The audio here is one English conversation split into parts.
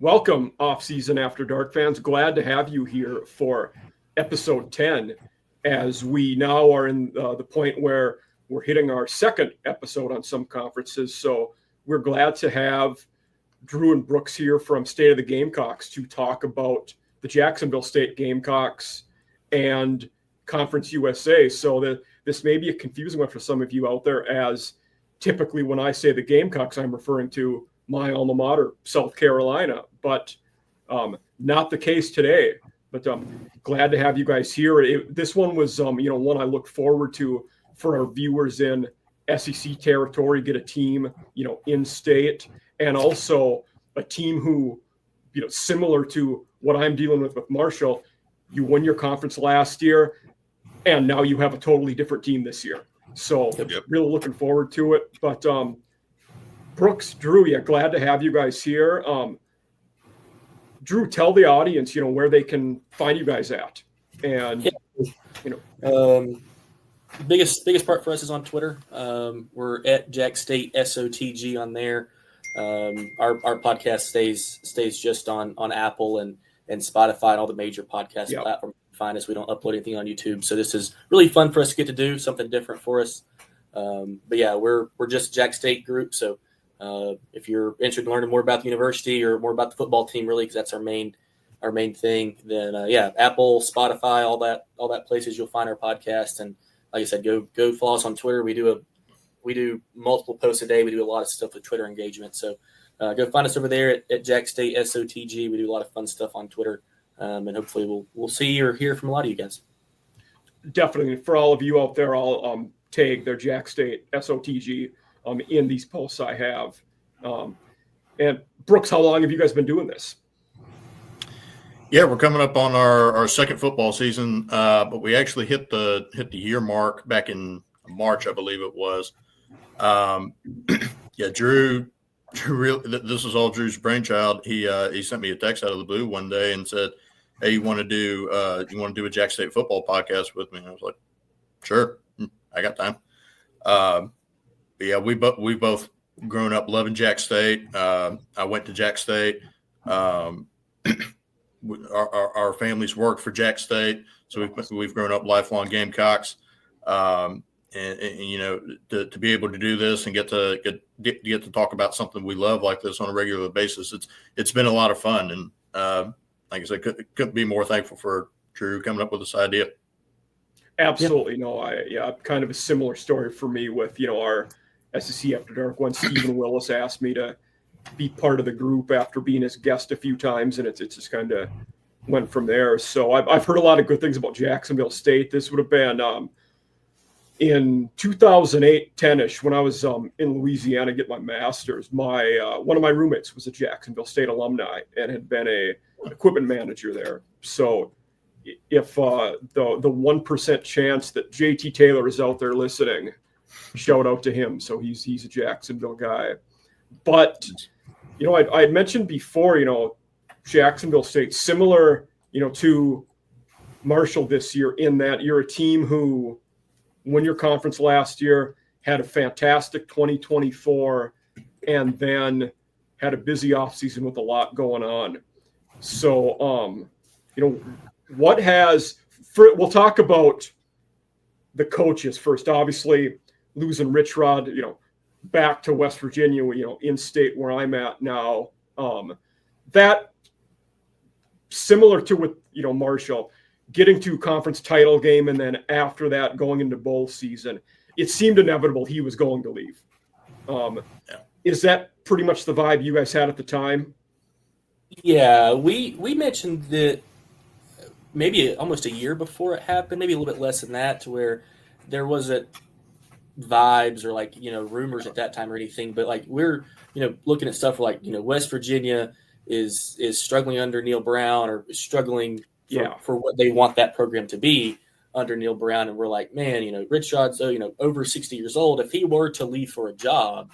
Welcome, Off-Season After Dark fans. Glad to have you here for episode 10, as we now are in the point where we're hitting our second episode on some conferences. So we're glad to have Drew and Brooks here from State of the Gamecocks to talk about the Jacksonville State Gamecocks and Conference USA. So this may be a confusing one for some of you out there, as typically when I say the Gamecocks, I'm referring to my alma mater, South Carolina, but not the case today. But glad to have you guys here. This one was, one I look forward to for our viewers in SEC territory, get a team, in state, and also a team who, similar to what I'm dealing with Marshall, you won your conference last year, and now you have a totally different team this year. So really looking forward to it. But Brooks, Drew, glad to have you guys here. Drew, tell the audience, where they can find you guys at. And, biggest part for us is on Twitter. We're at Jax State SOTG on there. Our podcast stays just on Apple and Spotify and all the major podcast platforms. Find us. We don't upload anything on YouTube, so this is really fun for us to get to do something different for us. We're just Jax State group. So if you're interested in learning more about the university or more about the football team, really, because that's our main thing, then Apple, Spotify, all that places you'll find our podcast. And like I said, go follow us on Twitter. We do multiple posts a day. We do a lot of stuff with Twitter engagement. So go find us over there at Jax State SOTG. We do a lot of fun stuff on Twitter. And hopefully we'll see or hear from a lot of you guys. Definitely. For all of you out there, I'll tag their Jax State SOTG in these posts I have. And Brooks, how long have you guys been doing this? Yeah, we're coming up on our second football season, but we actually hit the year mark back in March, I believe it was. Drew really, this was all Drew's brainchild. He sent me a text out of the blue one day and said, "Hey, you want to do a Jax State football podcast with me?" And I was like, "Sure, I got time." We both grown up loving Jax State. I went to Jax State. Our families worked for Jax State, so we've grown up lifelong Gamecocks. And to be able to do this and get to talk about something we love like this on a regular basis, it's been a lot of fun. And like I said, couldn't be more thankful for Drew coming up with this idea. Absolutely. No, kind of a similar story for me with, our SEC After Dark when Stephen Willis asked me to be part of the group after being his guest a few times, and it's just kind of went from there. So I've heard a lot of good things about Jacksonville State. This would have been in 2008, 10-ish, when I was in Louisiana getting my master's. One of my roommates was a Jacksonville State alumni and had been an equipment manager there. So if the 1% chance that JT Taylor is out there listening, shout out to him. So he's a Jacksonville guy. But I had mentioned before, Jacksonville State, similar, to Marshall this year, in that you're a team who won your conference last year, had a fantastic 2024, and then had a busy offseason with a lot going on. So, we'll talk about the coaches first. Obviously, losing Rich Rod, back to West Virginia, in state where I'm at now. That similar to with, Marshall, getting to conference title game, and then after that going into bowl season, it seemed inevitable he was going to leave. Is that pretty much the vibe you guys had at the time? Yeah, we mentioned that maybe almost a year before it happened, maybe a little bit less than that, to where there wasn't vibes or rumors at that time or anything, but we're looking at stuff like West Virginia is struggling under Neil Brown, or struggling for what they want that program to be under Neil Brown. And we're like, man, Rich Rod's over 60 years old. If he were to leave for a job,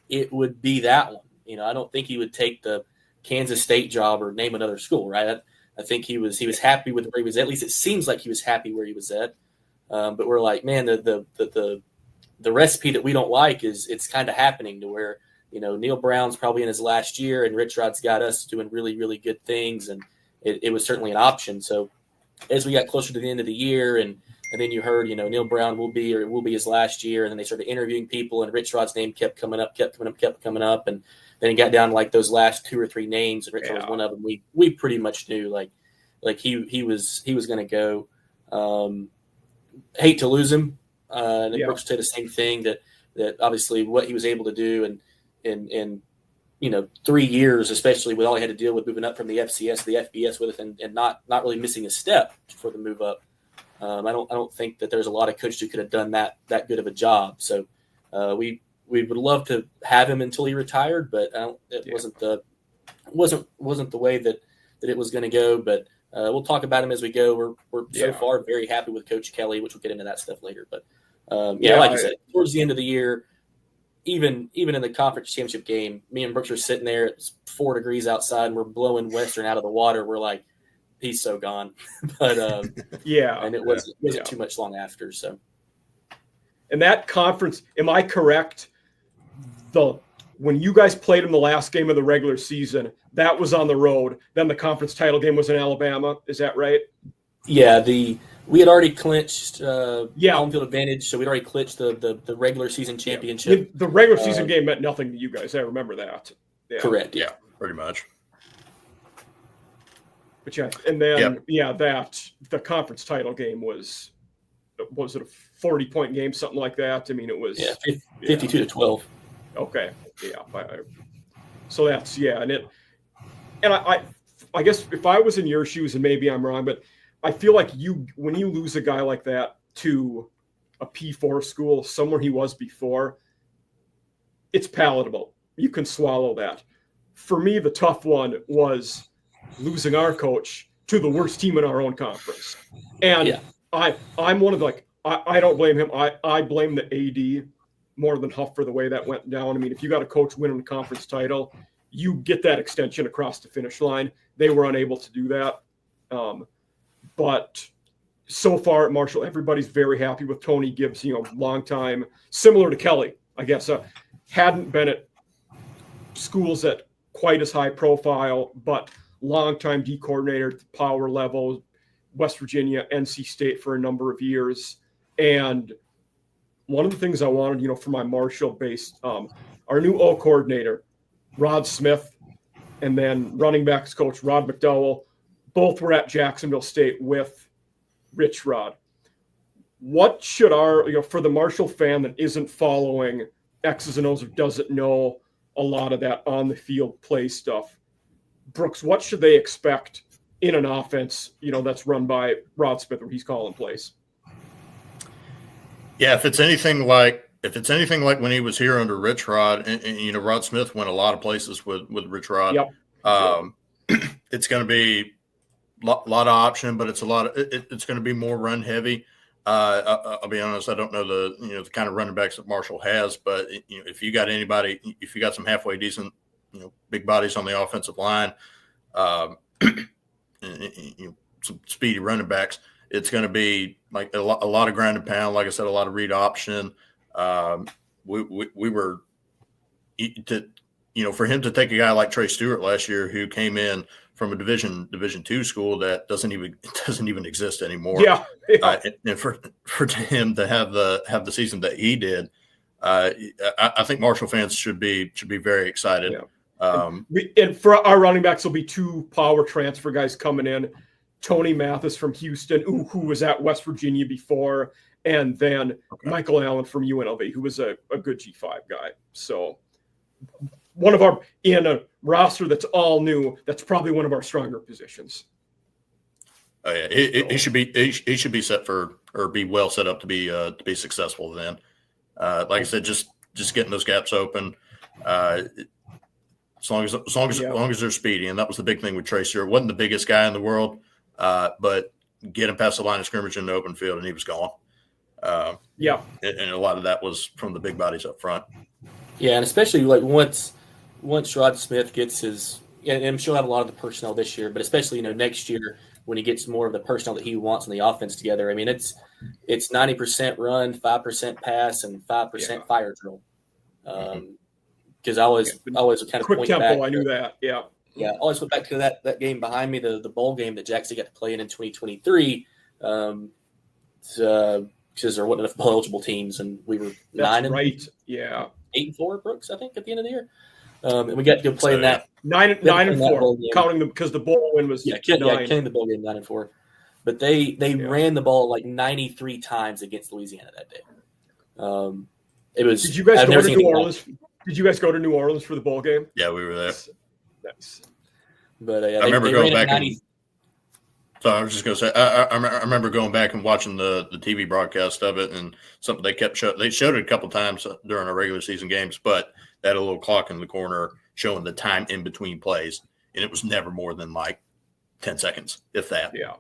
it would be that one. I don't think he would take the Kansas State job or name another school, right? I think he was happy with where he was at. At least it seems like he was happy where he was at. But we're like, man, the recipe that we don't like is it's kind of happening, to where Neil Brown's probably in his last year, and Rich Rod's got us doing really, really good things, and it was certainly an option. So as we got closer to the end of the year, and then you heard, Neil Brown will be his last year, and then they started interviewing people, and Rich Rod's name kept coming up, and then it got down to like those last 2 or 3 names, and Rich Rod was one of them. We pretty much knew like he was going to go. Hate to lose him. And then Brooks said the same thing, that obviously what he was able to do in 3 years, especially with all he had to deal with moving up from the FCS to the FBS with it, and not really missing a step for the move up. I don't think that there's a lot of coaches who could have done that good of a job. So we would love to have him until he retired, but it wasn't the way that it was going to go. But we'll talk about him as we go. We're so far very happy with Coach Kelly, which we'll get into that stuff later. But like you said, towards the end of the year, even in the conference championship game, me and Brooks are sitting there. It's 4 degrees outside, and we're blowing Western out of the water. We're like, he's so gone. But and it wasn't too much long after. So, and that conference, am I correct? When you guys played in the last game of the regular season, that was on the road. Then the conference title game was in Alabama. Is that right? Yeah, we had already clinched home field advantage, so we'd already clinched the regular season championship. The regular season game meant nothing to you guys. I remember that. Yeah. Correct. Yeah, pretty much. But and then the conference title game was it a 40-point game, something like that? I mean, it was 52-12. Okay, so that's and I guess if I was in your shoes, and maybe I'm wrong, but I feel like when you lose a guy like that to a P4 school, somewhere he was before, it's palatable. You can swallow that. For me, the tough one was losing our coach to the worst team in our own conference. And I'm one of I don't blame him. I blame the AD more than Huff for the way that went down. I mean, if you got a coach winning the conference title, you get that extension across the finish line. They were unable to do that. But so far at Marshall, everybody's very happy with Tony Gibbs, long time, similar to Kelly, I guess. Hadn't been at schools at quite as high profile, but long-time D coordinator at the power level, West Virginia, NC State for a number of years. And one of the things I wanted, for my Marshall-based, our new O coordinator, Rod Smith, and then running backs coach Rod McDowell, both were at Jacksonville State with Rich Rod. What should for the Marshall fan that isn't following X's and O's or doesn't know a lot of that on the field play stuff, Brooks, what should they expect in an offense, that's run by Rod Smith, where he's calling plays? Yeah, if it's anything like when he was here under Rich Rod, and Rod Smith went a lot of places with Rich Rod. Yep. It's going to be a lot of option, but it's going to be more run heavy. I'll be honest, I don't know the kind of running backs that Marshall has, but if you got some halfway decent, big bodies on the offensive line, some speedy running backs, it's going to be like a lot of ground and pound. Like I said, a lot of read option. We were for him to take a guy like Trey Stewart last year, who came in from a Division II school that doesn't even exist anymore. Yeah. And for him to have the season that he did, I think Marshall fans should be very excited. Yeah. And for our running backs, will be 2 power transfer guys coming in. Tony Mathis from Houston, who was at West Virginia before, and then Michael Allen from UNLV, who was a good G5 guy. So one of our, in a roster that's all new, that's probably one of our stronger positions. Oh yeah, he should be set for, or be well set up to be successful then. Like I said, just getting those gaps open. As long as they're speedy, and that was the big thing with Trey Stewart. Wasn't the biggest guy in the world, but get him past the line of scrimmage in the open field, and he was gone. And a lot of that was from the big bodies up front. Yeah, and especially like once Rod Smith gets his, and I'm sure he'll have a lot of the personnel this year, but especially next year when he gets more of the personnel that he wants on the offense together. I mean, it's 90% run, 5% pass, and 5% fire drill. because I always kind of quick point tempo. back. I knew that. Yeah. Yeah, I always went back to that game behind me, the bowl game that Jax State got to play in 2023, because there wasn't enough bowl eligible teams, and we were That's 8-4, Brooks, I think, at the end of the year, and we got to go play in that 9-4, counting them because the bowl win was counting the bowl game 9-4, but they ran the ball like 93 times against Louisiana that day. It was. Did you guys go to New Orleans? Did you guys go to New Orleans for the bowl game? Yeah, we were there. Nice. But I remember going back. So I was just going to say, I remember going back and watching the TV broadcast of it, and something they kept they showed it a couple times during our regular season games, but they had a little clock in the corner showing the time in between plays, and it was never more than like 10 seconds, if that. Yeah.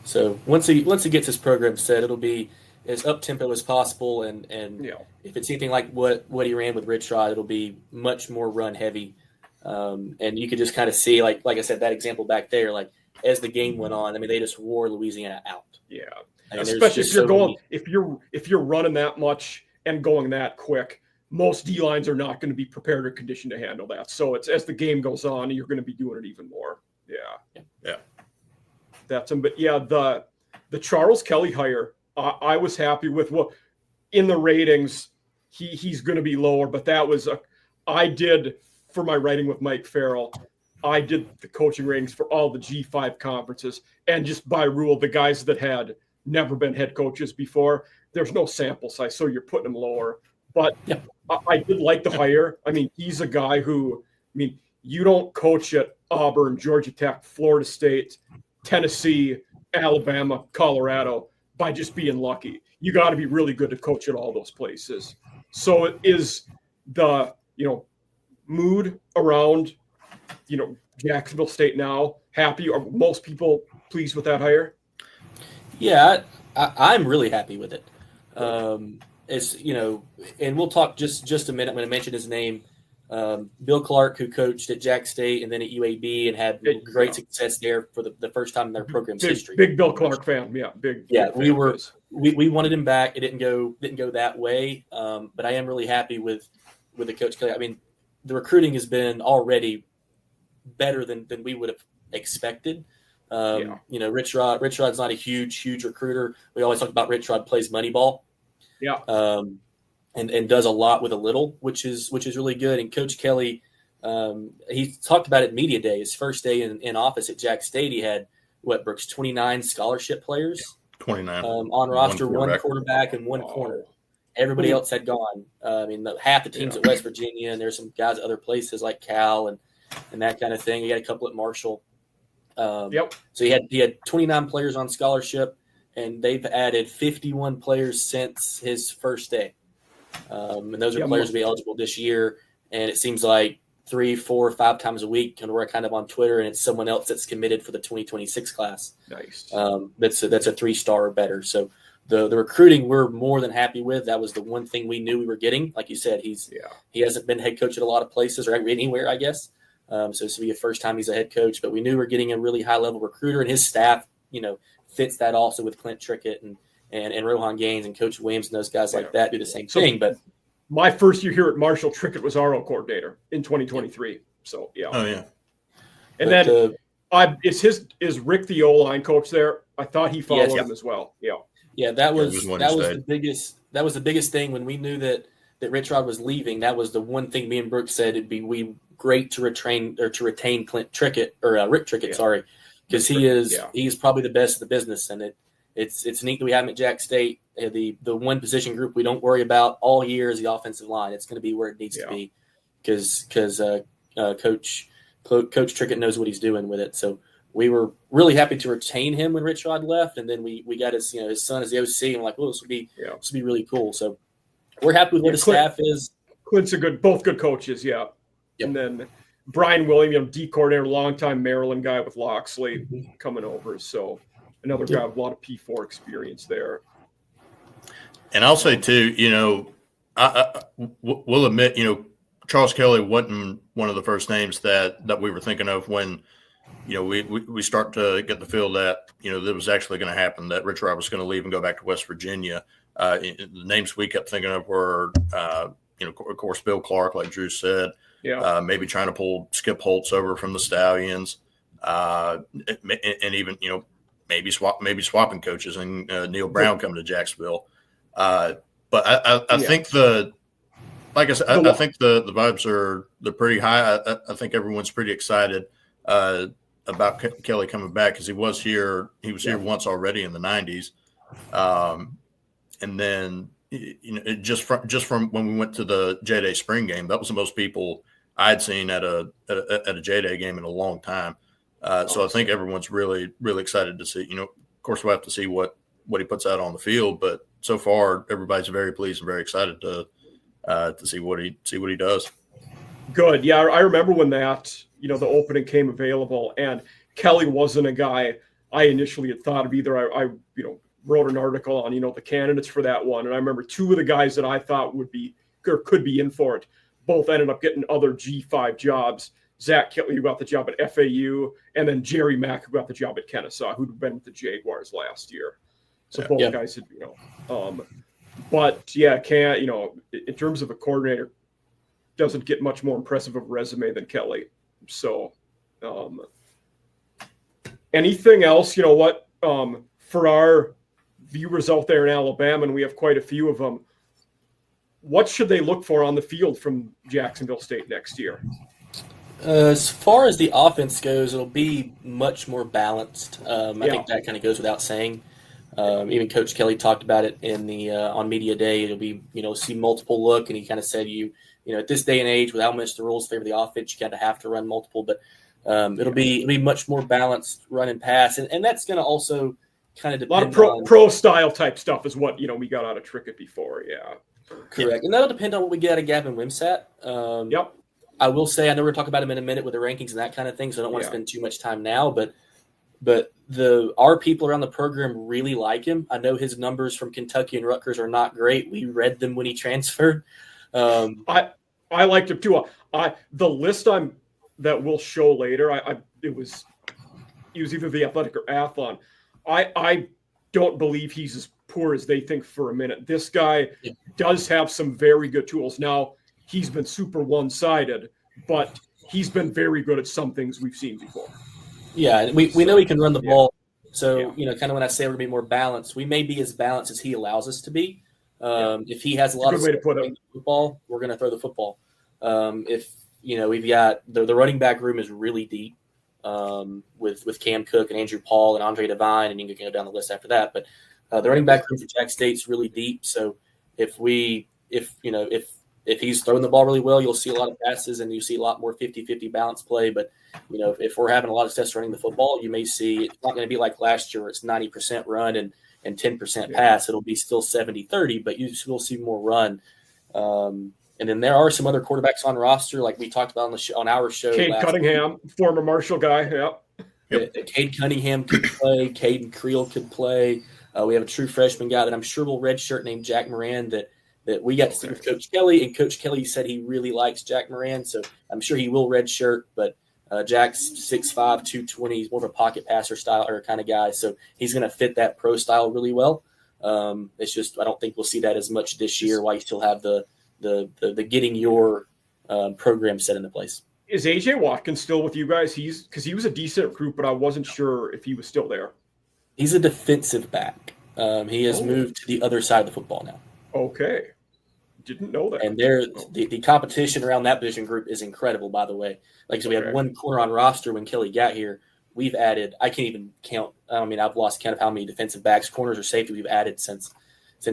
So once he gets his program set, it'll be as up tempo as possible, and if it's anything like what he ran with Rich Rod, it'll be much more run heavy. And you could just kind of see, like I said, that example back there, like as the game went on, I mean, they just wore Louisiana out. Yeah, and especially if you're running that much and going that quick, most D lines are not going to be prepared or conditioned to handle that. So it's as the game goes on, you're going to be doing it even more. Yeah. That's him. But yeah, the Charles Kelly hire, I was happy with. Well, in the ratings, he's going to be lower, but that was I did. For my writing with Mike Farrell, I did the coaching ratings for all the G5 conferences, and just by rule, the guys that had never been head coaches before, there's no sample size, so you're putting them lower. But I did like the hire. I mean, he's a guy who, you don't coach at Auburn, Georgia Tech, Florida State, Tennessee, Alabama, Colorado by just being lucky. You got to be really good to coach at all those places. So it is the, mood around, Jacksonville State now happy? Are most people pleased with that hire? Yeah, I'm really happy with it. It's and we'll talk just a minute. I'm going to mention his name. Bill Clark, who coached at Jax State and then at UAB and had great success there for the first time in their program's history. Big Bill Clark fan, big. Yeah, we wanted him back. It didn't go that way, but I am really happy with the coach Kelly. I mean, the recruiting has been already better than we would have expected. Rich Rod's not a huge recruiter. We always talk about Rich Rod plays money ball. Yeah. And does a lot with a little, which is really good. And Coach Kelly, he talked about it at Media Day, his first day in office at Jax State. He had Brooks, 29 scholarship players. 29 on roster, one quarterback and one corner. Everybody else had gone. Half the teams at West Virginia, and there's some guys at other places like Cal and that kind of thing. He had a couple at Marshall. So he had 29 players on scholarship, and they've added 51 players since his first day. And those are players to be eligible this year. And it seems like 3, 4, 5 times a week, and we're kind of on Twitter, and it's someone else that's committed for the 2026 class. Nice. That's a 3-star or better. So the recruiting we're more than happy with. That was the one thing we knew we were getting. Like you said, he hasn't been head coach at a lot of places or anywhere, I guess. So this will be the first time he's a head coach. But we knew we were getting a really high-level recruiter, and his staff, fits that also with Clint Trickett and Rohan Gaines and Coach Williams and those guys like that do the same thing. But my first year here at Marshall, Trickett was our coordinator in 2023. So and then is Rick the O-line coach there? I thought he followed him as well. Yeah, that was the biggest thing when we knew that Rich Rod was leaving. That was the one thing me and Brooks said it'd be great to retain Clint Trickett or Rick Trickett, because he's probably the best in the business, and it's neat that we have him at Jax State. The one position group we don't worry about all year is the offensive line. It's going to be where it needs to be because Coach Trickett knows what he's doing with it. So we were really happy to retain him when Rich Rod left, and then we got his son as the OC, and this will be really cool. So we're happy with what his staff is. Clint's both good coaches, And then Brian William, D coordinator, longtime Maryland guy with Loxley coming over. So another guy with a lot of P4 experience there. And I'll say too, we'll admit, Charles Kelly wasn't one of the first names that we were thinking of when, we start to get the feel that, that was actually going to happen, that Rich Rod was going to leave and go back to West Virginia. The names we kept thinking of were, of course, Bill Clark, like Drew said, maybe trying to pull Skip Holtz over from the Stallions, and even, maybe swapping coaches and Neil Brown coming to Jacksonville. But I think like I said, I think the vibes they're pretty high. I think everyone's pretty excited about Kelly coming back, because he was here once already in the 90s. And then, just from when we went to the J-Day spring game, that was the most people I'd seen at a J-Day game in a long time. So I think everyone's really, really excited to see. Of course, we'll have to see what he puts out on the field, but so far everybody's very pleased and very excited to see what he does. Good. Yeah, I remember when that, the opening came available, and Kelly wasn't a guy I initially had thought of either. I wrote an article on, the candidates for that one, and I remember two of the guys that I thought would be or could be in for it both ended up getting other G5 jobs. Zach Kelly, who got the job at FAU, and then Jerry Mack, who got the job at Kennesaw, who'd been with the Jaguars last year. So both guys had, but in terms of a coordinator, doesn't get much more impressive of a resume than Kelly. So, anything else, for our viewers out there in Alabama, and we have quite a few of them, what should they look for on the field from Jacksonville State next year? As far as the offense goes, it'll be much more balanced. I think that kind of goes without saying. Even Coach Kelly talked about it in the on media day. It'll be, see multiple look, and he kind of said at this day and age, with how much the rules favor the offense, you kind of have to run multiple. But it'll be much more balanced run and pass, and that's going to also kind of depend. A lot of pro style type stuff is what we got out of Trickett before. Yeah, correct, and that'll depend on what we get out of Gavin Wimsatt. I will say, I know we're talking about him in a minute with the rankings and that kind of thing, so I don't want to spend too much time now. But our people around the program really like him. I know his numbers from Kentucky and Rutgers are not great. We read them when he transferred. I liked him too. The list that we'll show later, he was either the Athletic or Athlon. I don't believe he's as poor as they think for a minute. This guy does have some very good tools. Now, he's been super one-sided, but he's been very good at some things we've seen before. Yeah, we know he can run the ball. So, kind of when I say we're going to be more balanced, we may be as balanced as he allows us to be. If he has a lot of football, we're going to throw the football. If, we've got the running back room is really deep with Cam Cook and Andrew Paul and Andre Devine, and you can go down the list after that. But the running back room for Jax State's really deep. So if he's throwing the ball really well, you'll see a lot of passes and you see a lot more 50-50 balance play. But, if we're having a lot of success running the football, you may see it's not going to be like last year where it's 90% run and 10% pass. It'll be still 70-30, but you will see more run. And then there are some other quarterbacks on roster, like we talked about on our show. Cade Cunningham, former Marshall guy. Cade Cunningham could play. Caden Creel could play. We have a true freshman guy that I'm sure will redshirt named Jack Moran that we got to see with Coach Kelly, and Coach Kelly said he really likes Jack Moran, so I'm sure he will redshirt. But Jack's 6'5", 220. He's more of a pocket passer style or kind of guy, so he's going to fit that pro style really well. It's just I don't think we'll see that as much this year. While you still have the getting your program set into place. Is AJ Watkins still with you guys? Because he was a decent recruit, but I wasn't sure if he was still there. He's a defensive back. He has moved to the other side of the football now. Okay. Didn't know that. And the competition around that position group is incredible, by the way. So we had one corner on roster when Kelly got here. We've added, I can't even count. I've lost count of how many defensive backs, corners, or safety we've added since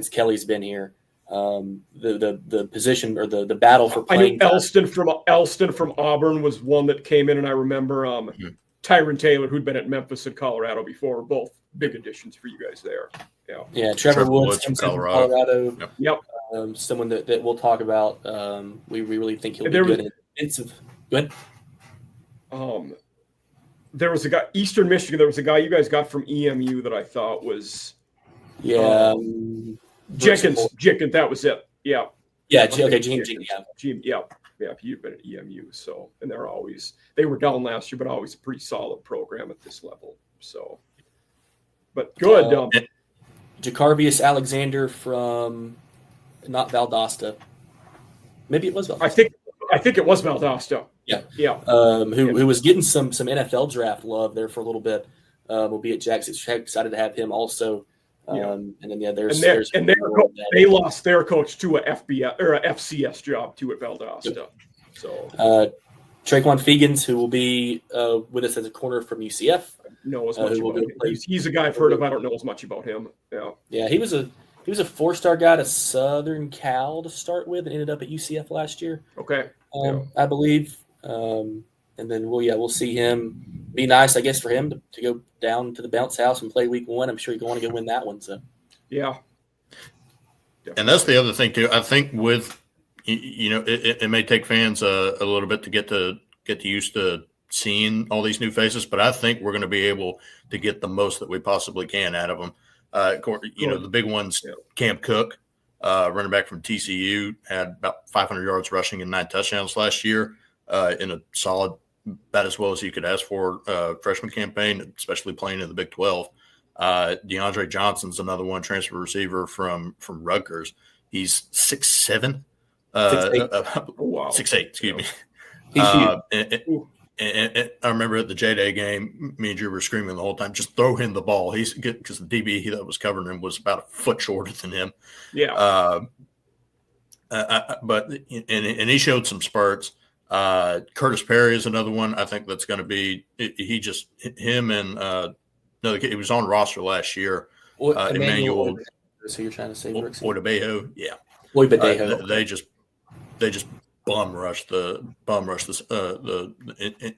Kelly's been here. The position or the battle for playing. I knew Elston from Auburn was one that came in, and I remember Tyron Taylor, who'd been at Memphis and Colorado before, both big additions for you guys there. Yeah, Trevor Woods from Colorado. Yep. Someone that we'll talk about. We really think he'll be good at defensive. Go ahead. There was a guy, Eastern Michigan. There was a guy you guys got from EMU that I thought was. Jenkins. That was it. Yeah. Yeah. Okay. Jenkins. Yeah. You've been at EMU, so and they were down last year, but always a pretty solid program at this level. So, but good. Jacarvius Alexander from not Valdosta. Maybe it was Valdosta. I think it was Valdosta. Yeah. Who was getting some NFL draft love there for a little bit. Will be at Jax. Excited to have him also. And then they lost their coach to a FBS or a FCS job too at Valdosta. Yep. So Traquan Fegans, who will be with us as a corner from UCF. Know as much about him. He's a guy I've heard of. I don't know as much about him. Yeah. He was a 4-star guy to Southern Cal to start with, and ended up at UCF last year. Okay, I believe. And then we'll see him. Be nice, I guess, for him to go down to the bounce house and play week 1. I'm sure he's going to go win that one. So, yeah. Definitely. And that's the other thing too. I think with it may take fans a little bit to get used to seeing all these new faces, but I think we're going to be able to get the most that we possibly can out of them. The big ones, Cam Cook, running back from TCU, had about 500 yards rushing and 9 touchdowns last year in a solid, about as well as you could ask for freshman campaign, especially playing in the Big 12. DeAndre Johnson's another one, transfer receiver from Rutgers. He's 6'7". 6'8", excuse me. And I remember at the J-Day game, me and Drew were screaming the whole time, just throw him the ball. He's good because the DB that was covering him was about a foot shorter than him. Yeah. But he showed some spurts. Curtis Perry is another one. I think that's going to be him and he was on roster last year. Emmanuel. So you're trying to say Oidebeho, yeah. They just bum rush the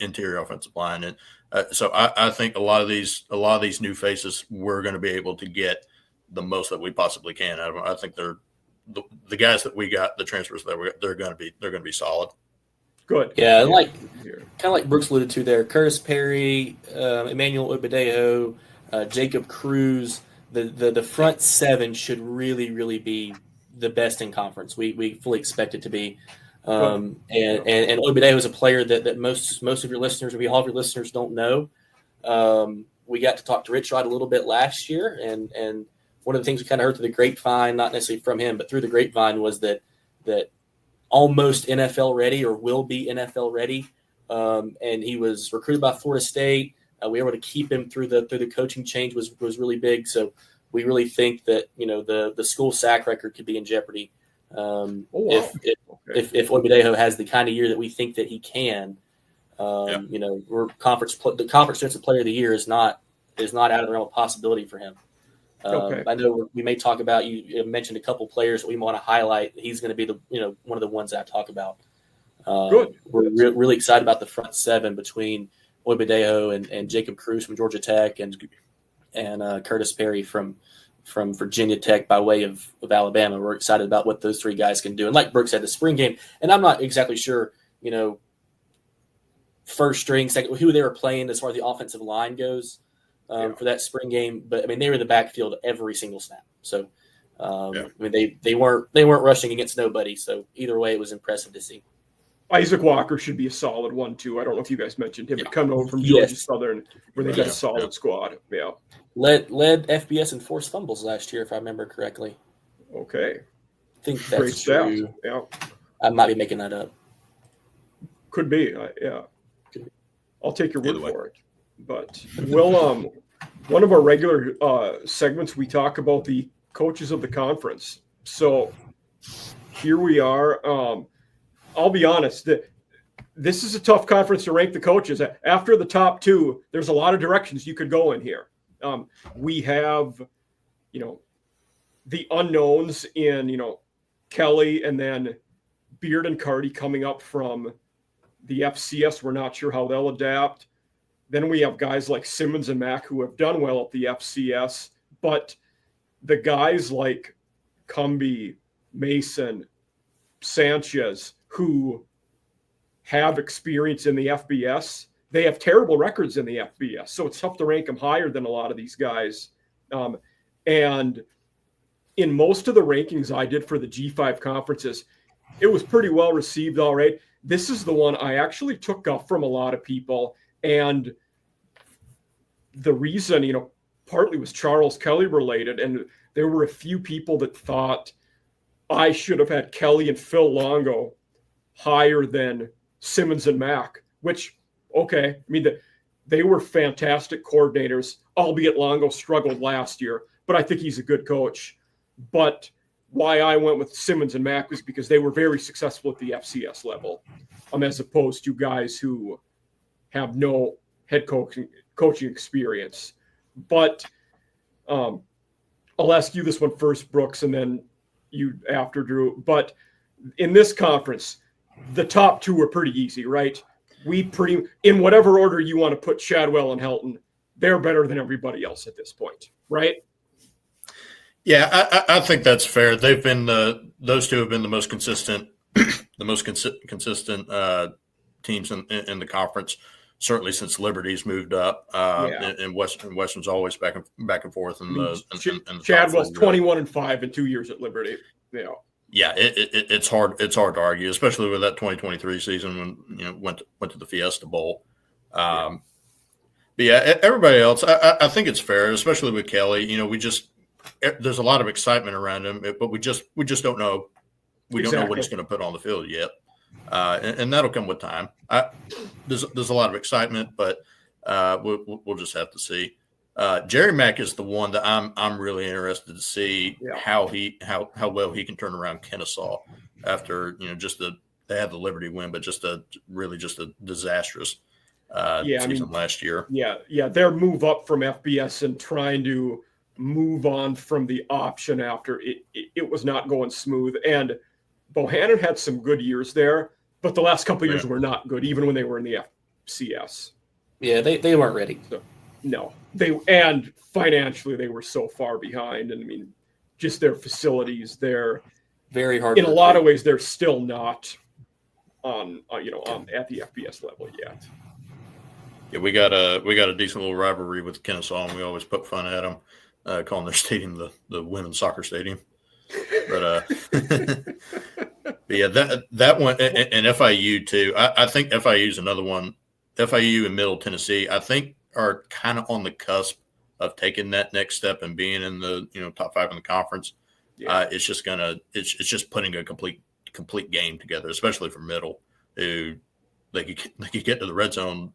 interior offensive line, and so I think a lot of these new faces, we're going to be able to get the most that we possibly can out of them. I think they're the guys that we got, the transfers that we got, they're going to be solid. Good. Yeah, kind of like Brooks alluded to there, Curtis Perry, Emmanuel Oidebeho, Jacob Cruz, the front 7 should really, really be the best in conference. We fully expect it to be. And Oidebeho is a player that most of your listeners, maybe all of your listeners, don't know. We got to talk to Rich Rod a little bit last year, and one of the things we kind of heard through the grapevine, not necessarily from him, but through the grapevine, was that almost NFL ready or will be NFL ready. And he was recruited by Florida State. We were able to keep him through the coaching change was really big. So we really think that the school sack record could be in jeopardy. If Oidebeho has the kind of year that we think that he can, we're the conference defensive player of the year is not out of the realm of possibility for him. I know we may talk about, you mentioned a couple players that we want to highlight. He's going to be one of the ones that I talk about. We're really excited about the front 7 between Oidebeho and Jacob Cruz from Georgia Tech and Curtis Perry from Virginia Tech by way of Alabama. We're excited about what those 3 guys can do. And like Brooks said, the spring game, and I'm not exactly sure, first string, second, who they were playing as far as the offensive line goes for that spring game. But I mean, they were in the backfield every single snap. So I mean, they weren't rushing against nobody. So either way, it was impressive to see. Isaac Walker should be a solid one too. I don't know if you guys mentioned him, but coming over from Georgia Southern, where they got a solid squad. Yeah. Led FBS in forced fumbles last year, if I remember correctly. Okay. I think that's great true. Stats. Yeah. I might be making that up. Could be. Yeah. I'll take your word for it. But we'll one of our regular segments, we talk about the coaches of the conference. So here we are. I'll be honest, this is a tough conference to rank the coaches. After the top 2, there's a lot of directions you could go in here. We have, the unknowns in, Kelly and then Beard and Carty coming up from the FCS. We're not sure how they'll adapt. Then we have guys like Simmons and Mack who have done well at the FCS, but the guys like Cumbie, Mason, Sanchez, who have experience in the FBS, they have terrible records in the FBS. So it's tough to rank them higher than a lot of these guys. And in most of the rankings I did for the G5 conferences, it was pretty well received. All right. This is the one I actually took up from a lot of people. And the reason, partly was Charles Kelly related. And there were a few people that thought I should have had Kelly and Phil Longo higher than Simmons and Mack, which, okay, I mean, they were fantastic coordinators, albeit Longo struggled last year, but I think he's a good coach. But why I went with Simmons and Mack was because they were very successful at the FCS level, as opposed to guys who have no head coaching experience. But I'll ask you this one first, Brooks, and then you after, Drew. But in this conference, the top two are pretty easy, right? In whatever order you want to put Chadwell and Helton, they're better than everybody else at this point, right? Yeah, I think that's fair. They've been those two have been the most consistent, teams in the conference. Certainly since Liberty's moved up, and Western's always back and forth. Chadwell's 21-5 in 2 years at Liberty. Yeah, it's hard. It's hard to argue, especially with that 2023 season when went to the Fiesta Bowl. But yeah, everybody else, I think it's fair, especially with Kelly. There's a lot of excitement around him, but we just don't know. We don't know what he's going to put on the field yet. And that'll come with time. There's a lot of excitement, but we'll just have to see. Jerry Mack is the one that I'm really interested to see how well he can turn around Kennesaw after they had the Liberty win, but just a disastrous season last year. Yeah, their move up from FBS and trying to move on from the option after it was not going smooth. And Bohannon had some good years there, but the last couple of years were not good, even when they were in the FCS. Yeah, they weren't ready. So, no, and financially they were so far behind. And I mean, just their facilities, they're very hard. In a lot of ways, they're still not on at the FBS level yet. Yeah, we got a decent little rivalry with Kennesaw, and we always poke fun at them, calling their stadium the women's soccer stadium. But yeah, that one and FIU too. I think FIU is another one. FIU and Middle Tennessee, I think, are kind of on the cusp of taking that next step and being in the top 5 in the conference. Yeah. It's just putting a complete game together, especially for Middle, who they could get to the red zone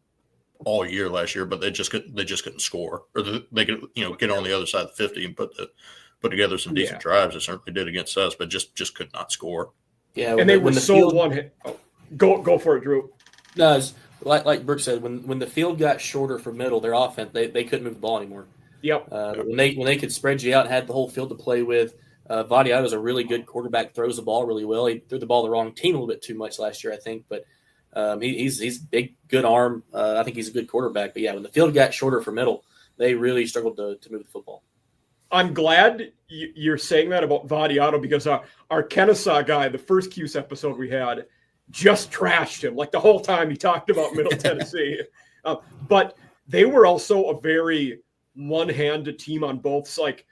all year last year, but they just couldn't score, or they could get on the other side of the 50 and put together some decent drives. They certainly did against us, but just could not score. Yeah, and they were so one hit. Oh, go for it, Drew. No, like Brooks said, when the field got shorter for Middle, their offense they couldn't move the ball anymore. Yep. When they could spread you out and had the whole field to play with. Vadiato's a really good quarterback, throws the ball really well. He threw the ball the wrong team a little bit too much last year, I think, but he's big, good arm. I think he's a good quarterback. But yeah, when the field got shorter for Middle, they really struggled to move the football. I'm glad you're saying that about Vadiato, because our Kennesaw guy, the first CUSA episode we had, just trashed him. Like the whole time he talked about Middle Tennessee. But they were also a very one-handed team on both. Like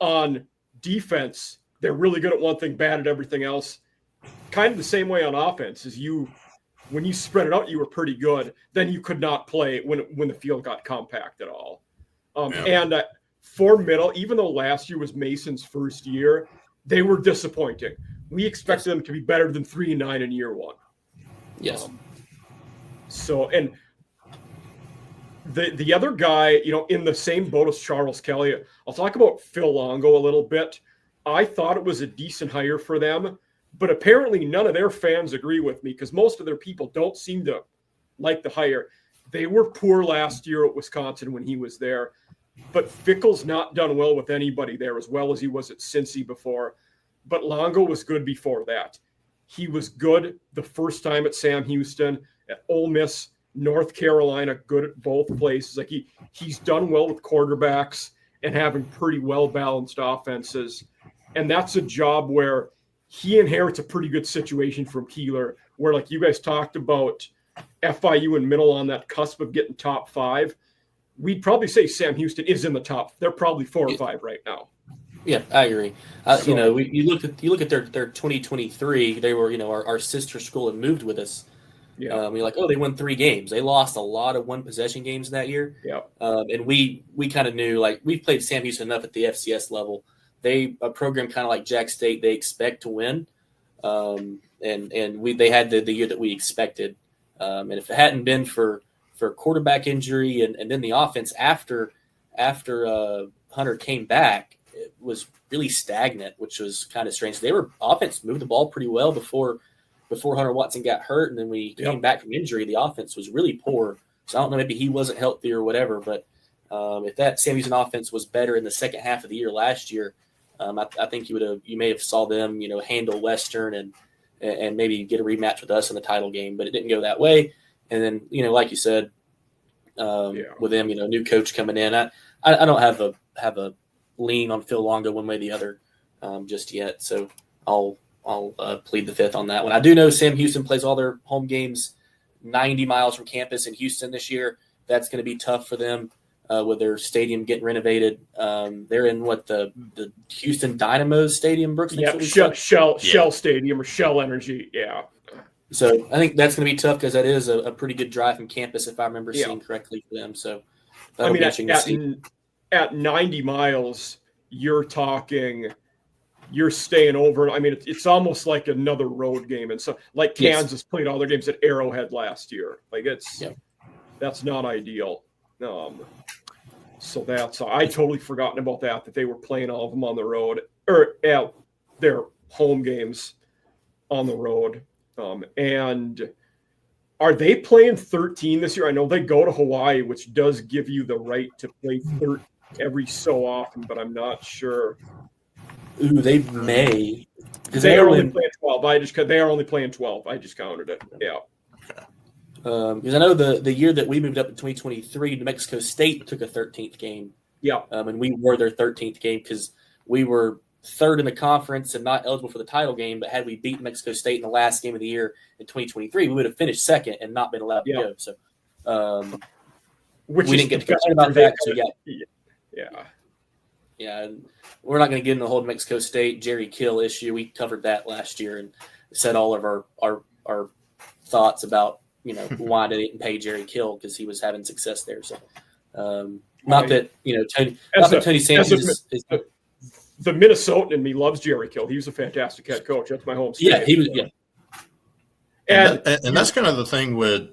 on defense, they're really good at one thing, bad at everything else. Kind of the same way on offense, as when you spread it out, you were pretty good. Then you could not play when the field got compact at all. And for Middle, even though last year was Mason's first year, they were disappointing. We expected them to be better than 3-9 in year one. Yes. And the other guy, in the same boat as Charles Kelly, I'll talk about Phil Longo a little bit. I thought it was a decent hire for them, but apparently none of their fans agree with me, because most of their people don't seem to like the hire. They were poor last year at Wisconsin when he was there, but Fickle's not done well with anybody there as well as he was at Cincy before. But Longo was good before that. He was good the first time at Sam Houston, at Ole Miss, North Carolina, good at both places. Like he's done well with quarterbacks and having pretty well-balanced offenses. And that's a job where he inherits a pretty good situation from Keeler, where, like you guys talked about, FIU and Middle on that cusp of getting top 5. We'd probably say Sam Houston is in the top. They're probably 4 or 5 right now. Yeah, I agree. You look at their 2023. They were our sister school and moved with us. Yeah, we're like, they won 3 games. They lost a lot of 1-possession games that year. Yeah, and we kind of knew, like, we've played Sam Houston enough at the FCS level. A program kind of like Jax State, they expect to win. and they had the year that we expected. And if it hadn't been for quarterback injury and then the offense after Hunter came back, it was really stagnant, which was kind of strange. Offense moved the ball pretty well before Hunter Watson got hurt, and then we came back from injury. The offense was really poor. So I don't know, maybe he wasn't healthy or whatever, but if that Sam Houston offense was better in the second half of the year last year, I think you may have saw them, handle Western and maybe get a rematch with us in the title game, but it didn't go that way. And then, like you said, with them, new coach coming in, I don't have a lean on Phil Longo one way or the other just yet. So I'll plead the fifth on that one. I do know Sam Houston plays all their home games 90 miles from campus in Houston this year. That's going to be tough for them with their stadium getting renovated. They're in the Houston Dynamos Stadium, Brooks? Yeah, Shell Stadium or Shell Energy. Yeah. So I think that's going to be tough because that is a pretty good drive from campus, if I remember seeing correctly for them. So at 90 miles, you're staying over. I mean, it's almost like another road game. And so like Kansas played all their games at Arrowhead last year. Like that's not ideal. So I totally forgotten about that they were playing all of them on the road or at their home games on the road. And are they playing 13 this year? I know they go to Hawaii, which does give you the right to play 13 every so often, but I'm not sure. Ooh, they may. They are only playing 12. They are only playing 12. I just counted it. Yeah. Because I know the year that we moved up in 2023, New Mexico State took a 13th game. Yeah. And we were their 13th game because we were third in the conference and not eligible for the title game. But had we beat Mexico State in the last game of the year in 2023, we would have finished second and not been allowed to go. So we didn't get to complain about that. So yeah, we're not going to get into the whole Mexico State Jerry Kill issue. We covered that last year and said all of our thoughts about why they didn't pay Jerry Kill because he was having success there. So not that Tony Sanders is the Minnesotan in me loves Jerry Kill. He was a fantastic head coach. That's my home state. Yeah, he was. Yeah, and that's kind of the thing with.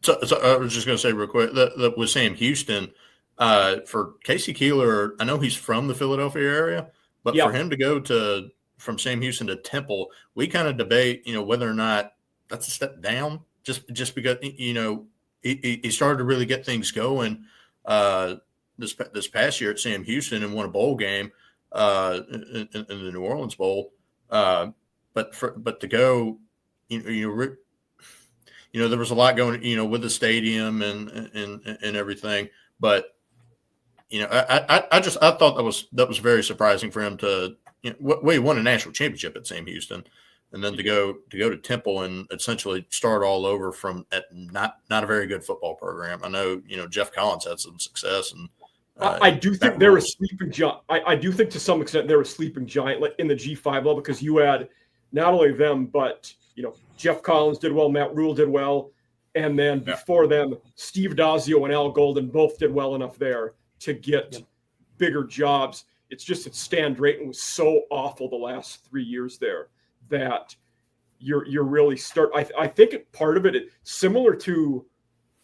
So I was just going to say real quick that with Sam Houston. For Casey Keeler, I know he's from the Philadelphia area, but for him to go from Sam Houston to Temple, we kind of debate, whether or not that's a step down. Just because he started to really get things going this past year at Sam Houston and won a bowl game in the New Orleans Bowl. But to go, there was a lot going, with the stadium and everything, but. I thought that was very surprising for him to. He won a national championship at Sam Houston, and then to go to Temple and essentially start all over from at not a very good football program. I know Jeff Collins had some success, and I do think they're a sleeping giant. I do think to some extent they're a sleeping giant in the G5 level because you had not only them but Jeff Collins did well, Matt Rule did well, and then before them Steve Dazio and Al Golden both did well enough there to get bigger jobs. It's just that Stan Drayton was so awful the last 3 years there that you're really I think part of it similar to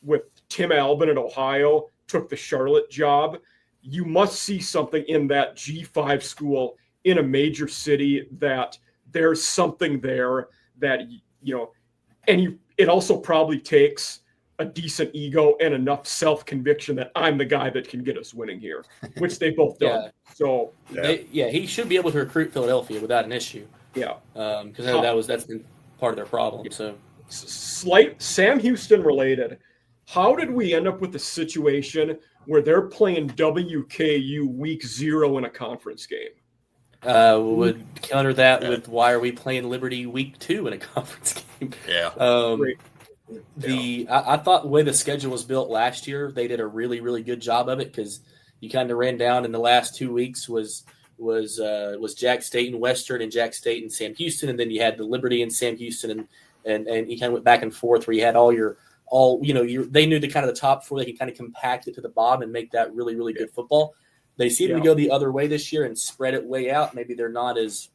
with Tim Albin at Ohio took the Charlotte job. You must see something in that G5 school in a major city that there's something there that it also probably takes a decent ego and enough self-conviction that I'm the guy that can get us winning here, which they both done. So he should be able to recruit Philadelphia without an issue. Yeah, because that's been part of their problem. So slight Sam Houston related. How did we end up with the situation where they're playing WKU week 0 in a conference game? Would counter that with why are we playing Liberty week 2 in a conference game? Yeah. Great. I thought the way the schedule was built last year, they did a really, really good job of it because you kind of ran down in the last 2 weeks was Jax State and Western and Jax State and Sam Houston, and then you had the Liberty and Sam Houston and you kind of went back and forth where you had they knew the kind of the top 4, they could kind of compact it to the bottom and make that really, really good football. They seem to go the other way this year and spread it way out. Maybe they're not as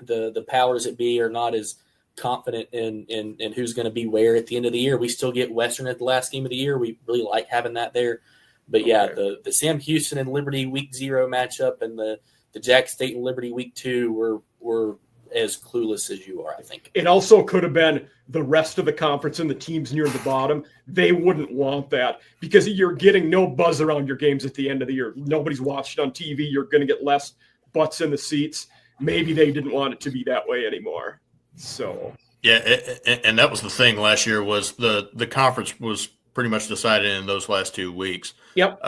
the powers that be are not as confident in who's going to be where at the end of the year. We still get Western at the last game of the year. We really like having that there. But yeah, the Sam Houston and Liberty week 0 matchup and the Jax State and Liberty week 2 were as clueless as you are, I think. It also could have been the rest of the conference and the teams near the bottom. They wouldn't want that because you're getting no buzz around your games at the end of the year. Nobody's watched on TV. You're going to get less butts in the seats. Maybe they didn't want it to be that way anymore. So yeah, and that was the thing last year was the conference was pretty much decided in those last 2 weeks. Yep.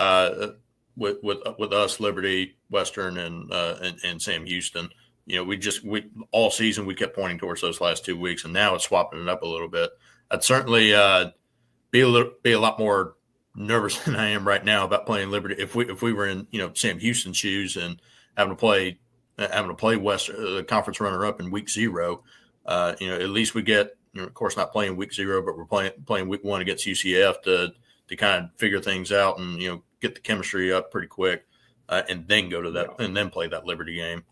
With us, Liberty, Western, and Sam Houston. You know, we all season we kept pointing towards those last 2 weeks, and now it's swapping it up a little bit. I'd certainly be a lot more nervous than I am right now about playing Liberty. If we were in Sam Houston's shoes and having to play Western, the conference runner up in week 0, at least we get of course not playing week 0, but we're playing week 1 against UCF to kind of figure things out and get the chemistry up pretty quick, and then go to that and then play that Liberty game.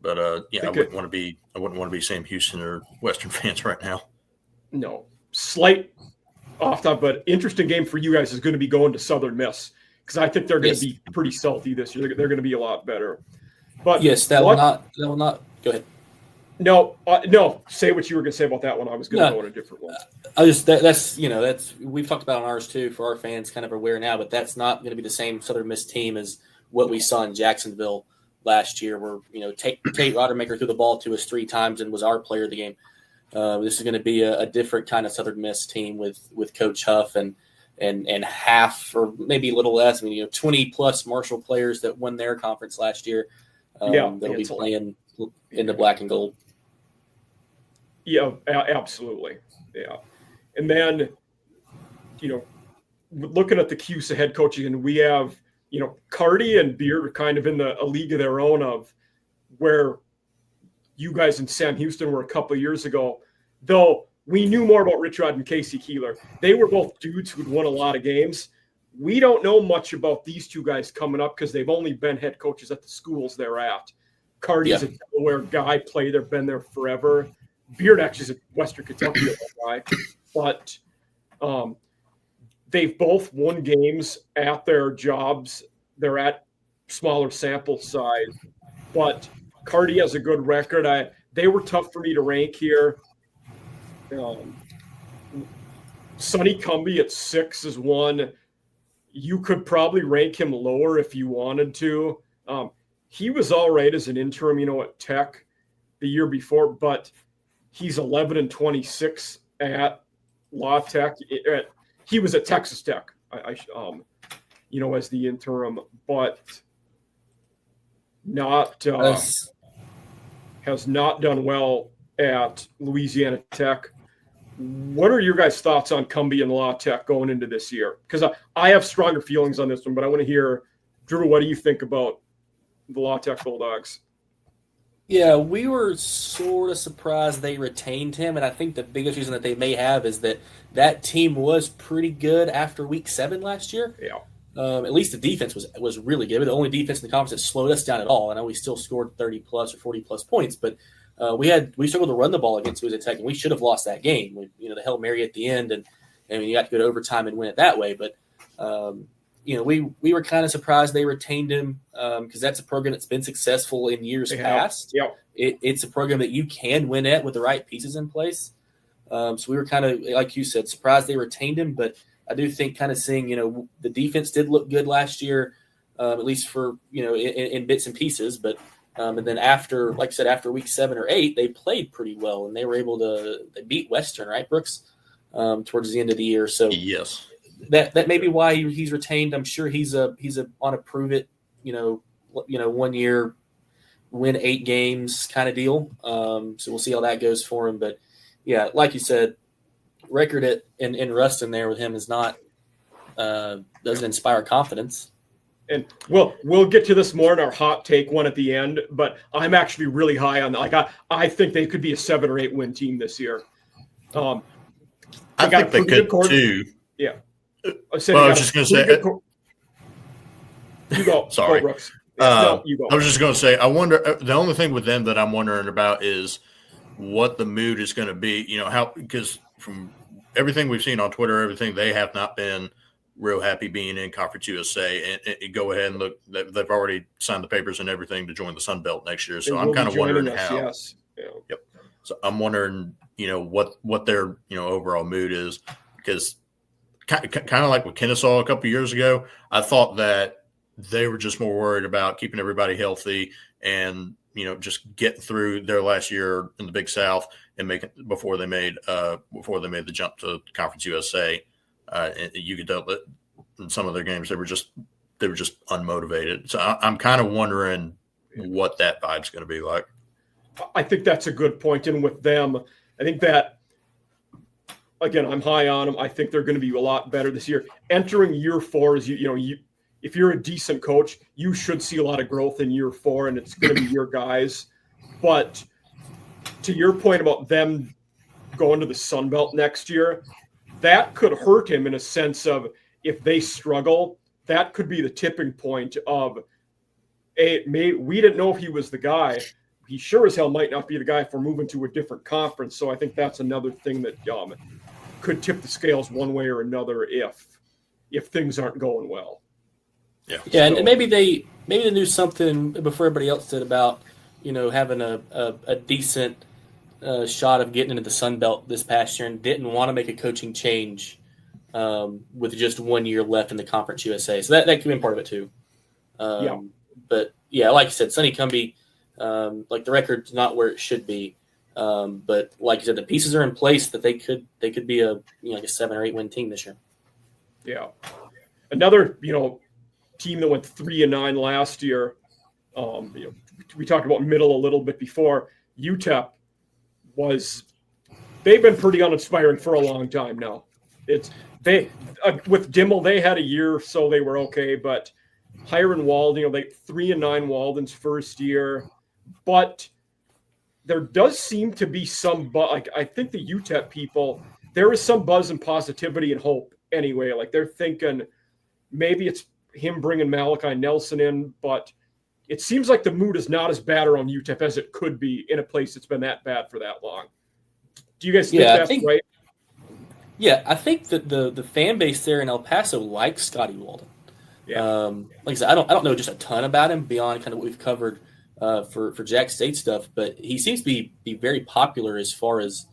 But I wouldn't want to be Sam Houston or Western fans right now. No, slight off top, but interesting game for you guys is going to be going to Southern Miss because I think they're going to be pretty salty this year. They're going to be a lot better. But yes, that will not. Go ahead. No. Say what you were going to say about that one. I was going to go in a different one. That's we've talked about on ours too for our fans, kind of aware now, but that's not going to be the same Southern Miss team as what we saw in Jacksonville last year, where Tate Rodemaker threw the ball to us 3 times and was our player of the game. This is going to be a different kind of Southern Miss team with Coach Huff and half or maybe a little less. 20 plus Marshall players that won their conference last year. That'll be playing in the black and gold. Yeah, absolutely. Yeah. And then, looking at the CUSA head coaching, and we have, Carty and Beard are kind of in a league of their own of where you guys and Sam Houston were a couple of years ago, though we knew more about Rich Rod and Casey Keeler. They were both dudes who'd won a lot of games. We don't know much about these 2 guys coming up because they've only been head coaches at the schools they're at. Carty's a Delaware guy, been there forever. Beard actually is a Western Kentucky guy, but they've both won games at their jobs. They're at smaller sample size, but Carty has a good record. They were tough for me to rank here. Sonny Cumbie at 6 is one. You could probably rank him lower if you wanted to. He was all right as an interim, at Tech the year before, but he's 11-26 at La Tech. He was at Texas Tech, as the interim, but has not done well at Louisiana Tech. What are your guys' thoughts on Cumbie and La Tech going into this year? Because I have stronger feelings on this one, but I want to hear, Drew, what do you think about the La Tech Bulldogs? Yeah, we were sort of surprised they retained him, and I think the biggest reason that they may have is that team was pretty good after week 7 last year. Yeah. At least the defense was really good. The only defense in the conference that slowed us down at all. I know we still scored 30-plus or 40-plus points, but we struggled to run the ball against Louisiana Tech, and we should have lost that game. The Hail Mary at the end, and you got to go to overtime and win it that way. But we were kind of surprised they retained him because that's a program that's been successful in years past. Yeah. It's a program that you can win at with the right pieces in place. So we were kind of, like you said, surprised they retained him. But I do think kind of seeing, the defense did look good last year, at least for, in bits and pieces. But and then after, like I said, after week 7 or 8, they played pretty well and they were able to beat Western, right, Brooks, towards the end of the year. So yes. That may be why he's retained. I'm sure he's on a prove it, 1 year, win 8 games kind of deal. So we'll see how that goes for him. But yeah, like you said, record in Ruston there with him is not doesn't inspire confidence. And we'll get to this more in our hot take one at the end. But I'm actually really high on that. I think they could be a 7 or 8 win team this year. I think they could too. Yeah. I was just going to say. You go. Sorry. Go, Brooks. No, you go. I was just going to say, I wonder. The only thing with them that I'm wondering about is what the mood is going to be. Because from everything we've seen on Twitter, everything, they have not been real happy being in Conference USA. And go ahead and look, they've already signed the papers and everything to join the Sun Belt next year. So I'm kind of wondering how. Yes. Yeah. Yep. So I'm wondering, what their overall mood is, because kind of like with Kennesaw a couple of years ago, I thought that they were just more worried about keeping everybody healthy and just getting through their last year in the Big South and before they made the jump to Conference USA. And you could tell that in some of their games they were just unmotivated. So I'm kind of wondering what that vibe's going to be like. I think that's a good point. And with them, I think that, again, I'm high on them. I think they're going to be a lot better this year. Entering year 4 is if you're a decent coach, you should see a lot of growth in year 4, and it's going to be your guys. But to your point about them going to the Sun Belt next year, that could hurt him in a sense of, if they struggle, that could be the tipping point of, we didn't know if he was the guy. He sure as hell might not be the guy if we're moving to a different conference. So I think that's another thing that could tip the scales one way or another if things aren't going well. Yeah, so, and maybe they knew something before everybody else did about having a decent shot of getting into the Sun Belt this past year, and didn't want to make a coaching change with just 1 year left in the Conference USA. So that could be part of it too. But yeah, like you said, Sonny Cumbie, like the record's not where it should be, but like you said, the pieces are in place that they could be a like a 7 or 8 win team this year. Yeah, another team that went 3-9 last year. We talked about middle a little bit before. UTEP they've been pretty uninspiring for a long time now. With Dimmel, they had a year, so they were okay. But Hiram Walden, they 3-9 Walden's first year, but there does seem to be some I think the UTEP people, there is some buzz and positivity and hope anyway. Like they're thinking maybe it's him bringing Malachi Nelson in, but it seems like the mood is not as bad around UTEP as it could be in a place that's been that bad for that long. Do you guys think that's right? Yeah, I think that the fan base there in El Paso likes Scotty Walden. Yeah. Like I said, I don't know just a ton about him beyond kind of what we've covered for Jax State stuff, but he seems to be very popular as far as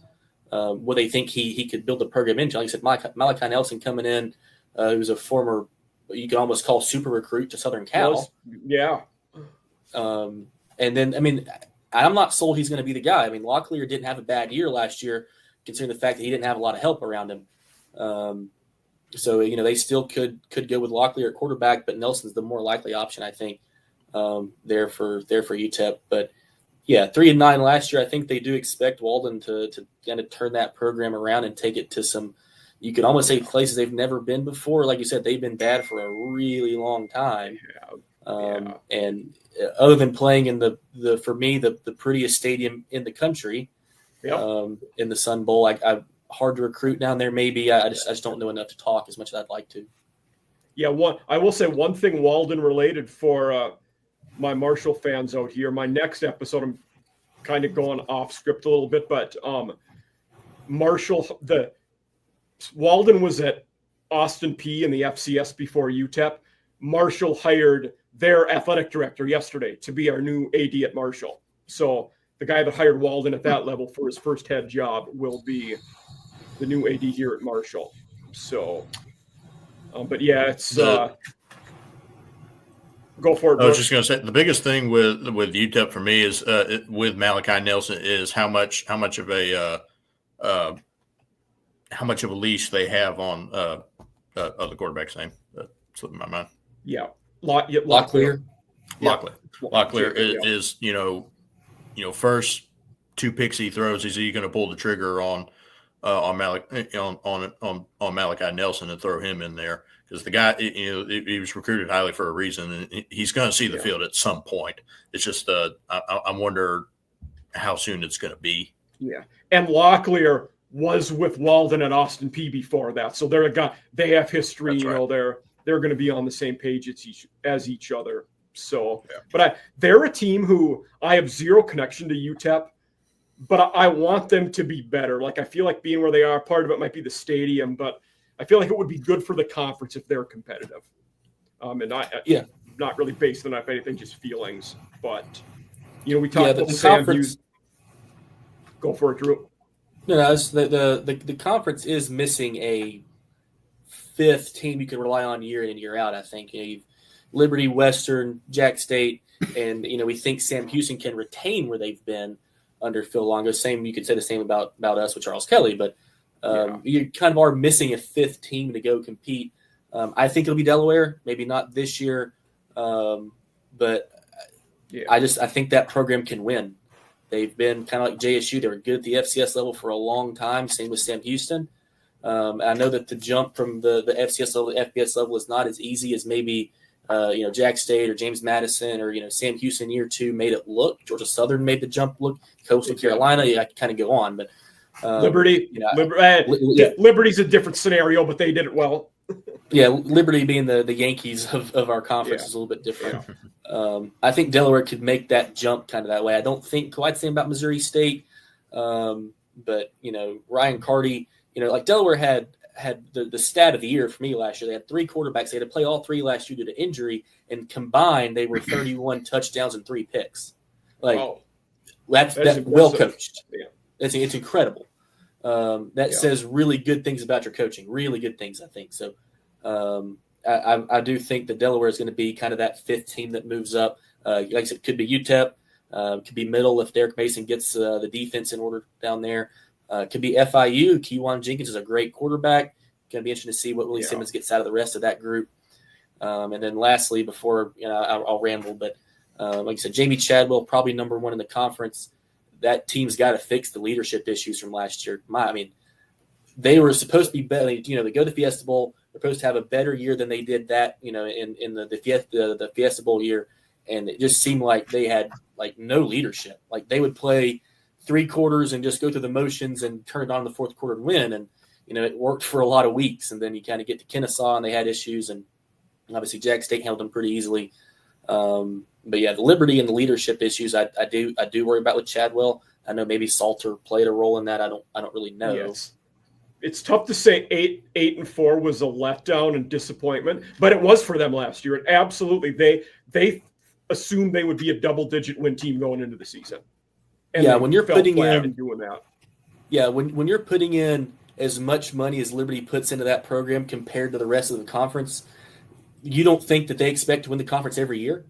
what they think he could build the program into. Like I said, Malachi Nelson coming in, who's a former, you could almost call super recruit to Southern Cal. Yeah. And then, I'm not sold he's going to be the guy. Locklear didn't have a bad year last year, considering the fact that he didn't have a lot of help around him. So they still could go with Locklear at quarterback, but Nelson's the more likely option, I think, there for UTEP. But yeah, 3-9 last year. I think they do expect Walden to kind of turn that program around and take it to some, you could almost say, places they've never been before. Like you said, they've been bad for a really long time. And other than playing in for me, the prettiest stadium in the country, in the Sun Bowl, I hard to recruit down there. Maybe I just don't know enough to talk as much as I'd like to. Yeah, I will say one thing Walden related for my Marshall fans out here. My next episode, I'm kind of going off script a little bit, but Walden was at Austin P in the FCS before UTEP. Marshall hired their athletic director yesterday to be our new AD at Marshall. So the guy that hired Walden at that level for his first head job will be the new AD here at Marshall. So, but yeah, it's go for it. I was just going to say the biggest thing with UTEP for me is with Malachi Nelson is how much of a leash they have on the quarterback's name. That slipped in my mind. Yeah. Locklear. Locklear is first 2 picks he throws. Is he going to pull the trigger on Malachi Nelson and throw him in there? Because the guy, he was recruited highly for a reason, and he's going to see the field at some point. It's just I wonder how soon it's going to be. Yeah, and Locklear was with Walden at Austin P before that, so they have history. That's right. They're going to be on the same page as each other. So, but they're a team who I have zero connection to UTEP, but I want them to be better. Like, I feel like being where they are, part of it might be the stadium, but I feel like it would be good for the conference if they're competitive. Not really based on anything, just feelings. But, we talked about the Sam Hughes. Go for it, Drew. No, the conference is missing a fifth team you can rely on year in and year out. I think you've Liberty, Western, Jax State, and we think Sam Houston can retain where they've been under Phil Longo. You could say the same about us with Charles Kelly, but you kind of are missing a fifth team to go compete. I think it'll be Delaware, maybe not this year, but I think that program can win. They've been kind of like JSU. They were good at the FCS level for a long time. Same with Sam Houston. I know that the jump from the FCS level to FBS level is not as easy as maybe Jax State or James Madison or Sam Houston year 2 made it look. Georgia Southern made the jump look. Coastal Carolina, I can kind of go on, but Liberty, Liberty's a different scenario, but they did it well. Liberty being the Yankees of our conference is a little bit different. I think Delaware could make that jump kind of that way. I don't think quite the same about Missouri State, but Ryan Carty, like Delaware had the stat of the year for me last year. They had 3 quarterbacks. They had to play all 3 last year due to injury, and combined they were 31 touchdowns and 3 picks. That's well coached. Yeah. It's incredible. That says really good things about your coaching. Really good things, I think. So I do think that Delaware is going to be kind of that fifth team that moves up. Like I said, it could be UTEP, could be middle if Derek Mason gets the defense in order down there. Could be FIU. Kejuan Jenkins is a great quarterback. Going to be interesting to see what Willie Simmons gets out of the rest of that group. And then lastly, before I'll ramble, but like I said, Jamie Chadwell, probably number 1 in the conference. That team's got to fix the leadership issues from last year. They were supposed to be better. They go to Fiesta Bowl. They're supposed to have a better year than they did that, in the Fiesta Bowl year. And it just seemed like they had no leadership. Like they would play 3 quarters and just go through the motions and turn it on in the fourth quarter and win. And, it worked for a lot of weeks. And then you kind of get to Kennesaw and they had issues. And obviously Jax State handled them pretty easily. But the Liberty and the leadership issues, I do worry about with Chadwell. I know maybe Salter played a role in that. I don't really know. Yes. It's tough to say 8-4 was a letdown and disappointment, but it was for them last year. And absolutely, they assumed they would be a double-digit win team going into the season. And when you're putting in doing that. Yeah, when you're putting in as much money as Liberty puts into that program compared to the rest of the conference, you don't think that they expect to win the conference every year.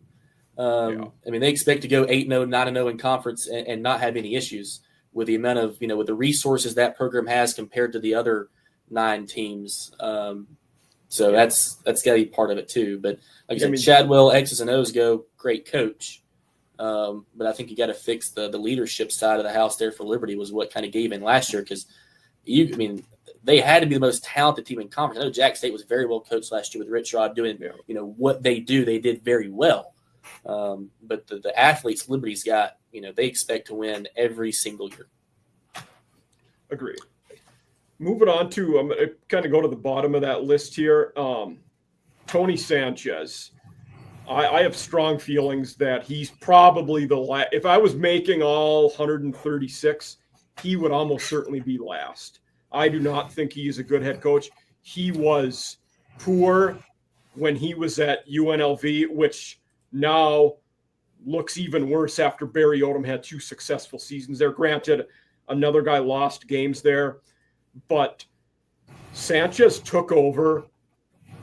They expect to go 8-0, 9-0 in conference and not have any issues with the amount of, with the resources that program has compared to the other 9 teams. So that's got to be part of it too. But like I said, Chadwell, X's and O's go, great coach. But I think you got to fix the leadership side of the house there for Liberty was what kind of gave in last year because they had to be the most talented team in conference. I know Jax State was very well coached last year with Rich Rod doing what they do. They did very well. But the athletes Liberty's got, they expect to win every single year. Agreed. Moving on to, I'm going to kind of go to the bottom of that list here. Tony Sanchez. I have strong feelings that he's probably the last. If I was making all 136, he would almost certainly be last. I do not think he is a good head coach. He was poor when he was at UNLV, which now looks even worse after Barry Odom had 2 successful seasons there. Granted, another guy lost games there, but Sanchez took over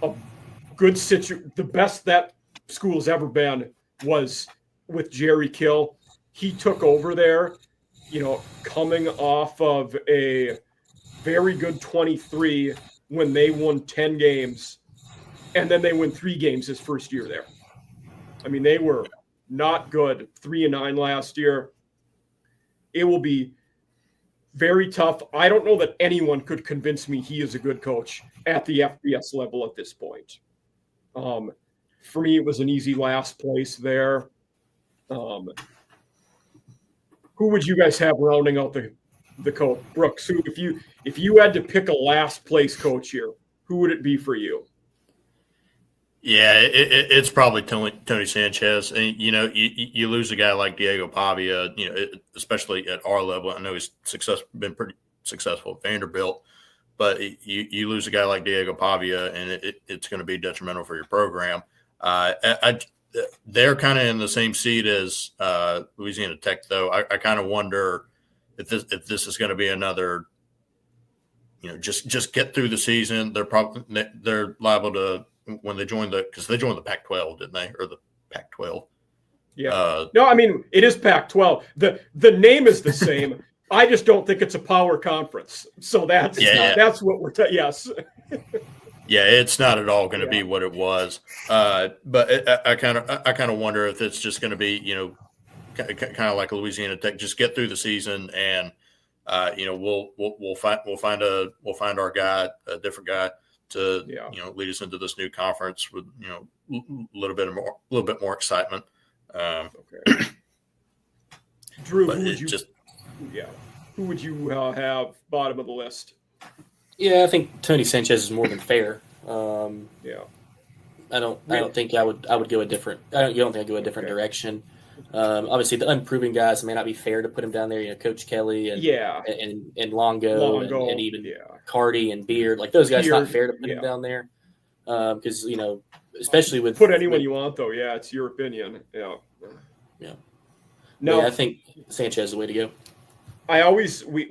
a good situation. The best that school's ever been was with Jerry Kill. He took over there, coming off of a very good 23 when they won 10 games, and then they won 3 games his first year there. They were not good. 3-9 last year. It will be very tough. I don't know that anyone could convince me he is a good coach at the FBS level at this point. For me, it was an easy last place there. Who would you guys have rounding out the coach? Brooks, if you had to pick a last place coach here, who would it be for you? Yeah, it's probably Tony Sanchez, and you lose a guy like Diego Pavia, especially at our level. I know he's been pretty successful at Vanderbilt, but you lose a guy like Diego Pavia, and it's going to be detrimental for your program. They're kind of in the same seat as Louisiana Tech, though. I kind of wonder if this is going to be another, just get through the season. They're liable to. When they joined because they joined the Pac-12, didn't they, or the Pac-12? Yeah. No, I mean it is Pac-12. The name is the same. I just don't think it's a power conference. So that's what we're. Yes. Yeah, it's not at all going to be what it was. But I kind of wonder if it's just going to be kind of like Louisiana Tech. Just get through the season, and we'll find our guy, a different guy, to lead us into this new conference with a little bit more excitement. Okay. Drew, who would you have bottom of the list? Yeah, I think Tony Sanchez is more than fair. I don't think I would go a different. You don't think I'd go a different direction. Obviously, the unproven guys, it may not be fair to put him down there. Coach Kelly and Longo and even Cardi and Beard, like those guys, not fair to put him down there because especially with put anyone you want though. Yeah, it's your opinion. Yeah. No, I think Sanchez is the way to go.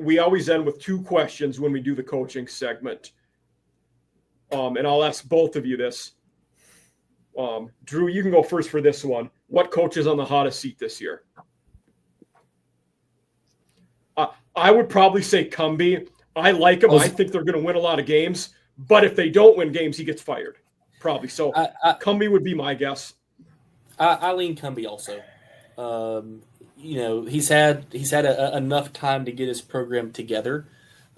We always end with two questions when we do the coaching segment, and I'll ask both of you this. Drew, you can go first for this one. What coach is on the hottest seat this year? I would probably say Cumbie. I like him. I think they're going to win a lot of games. But if they don't win games, he gets fired. Probably. So Cumbie would be my guess. I lean Cumbie also. He's had enough time to get his program together.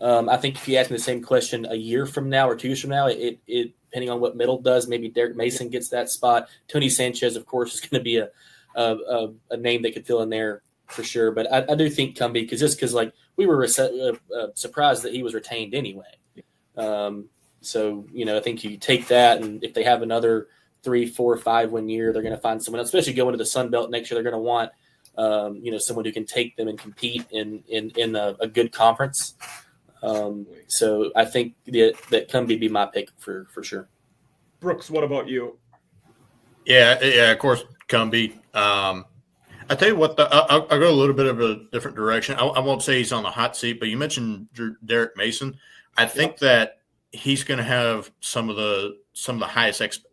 I think if you ask me the same question a year from now or 2 years from now, it depending on what Middle does, maybe Derek Mason gets that spot. Tony Sanchez, of course, is going to be a name that could fill in there for sure. But I do think Cumbie because we were surprised that he was retained anyway. So I think you take that, and if they have another 3, 4, 5 win year, they're going to find someone else, especially going to the Sun Belt next year. They're going to want someone who can take them and compete in a good conference. So I think that Cumbie be my pick for sure. Brooks, what about you? Yeah, of course, Cumbie. I tell you what, I'll go a little bit of a different direction. I won't say he's on the hot seat, but you mentioned Derek Mason. I think that he's going to have some of the highest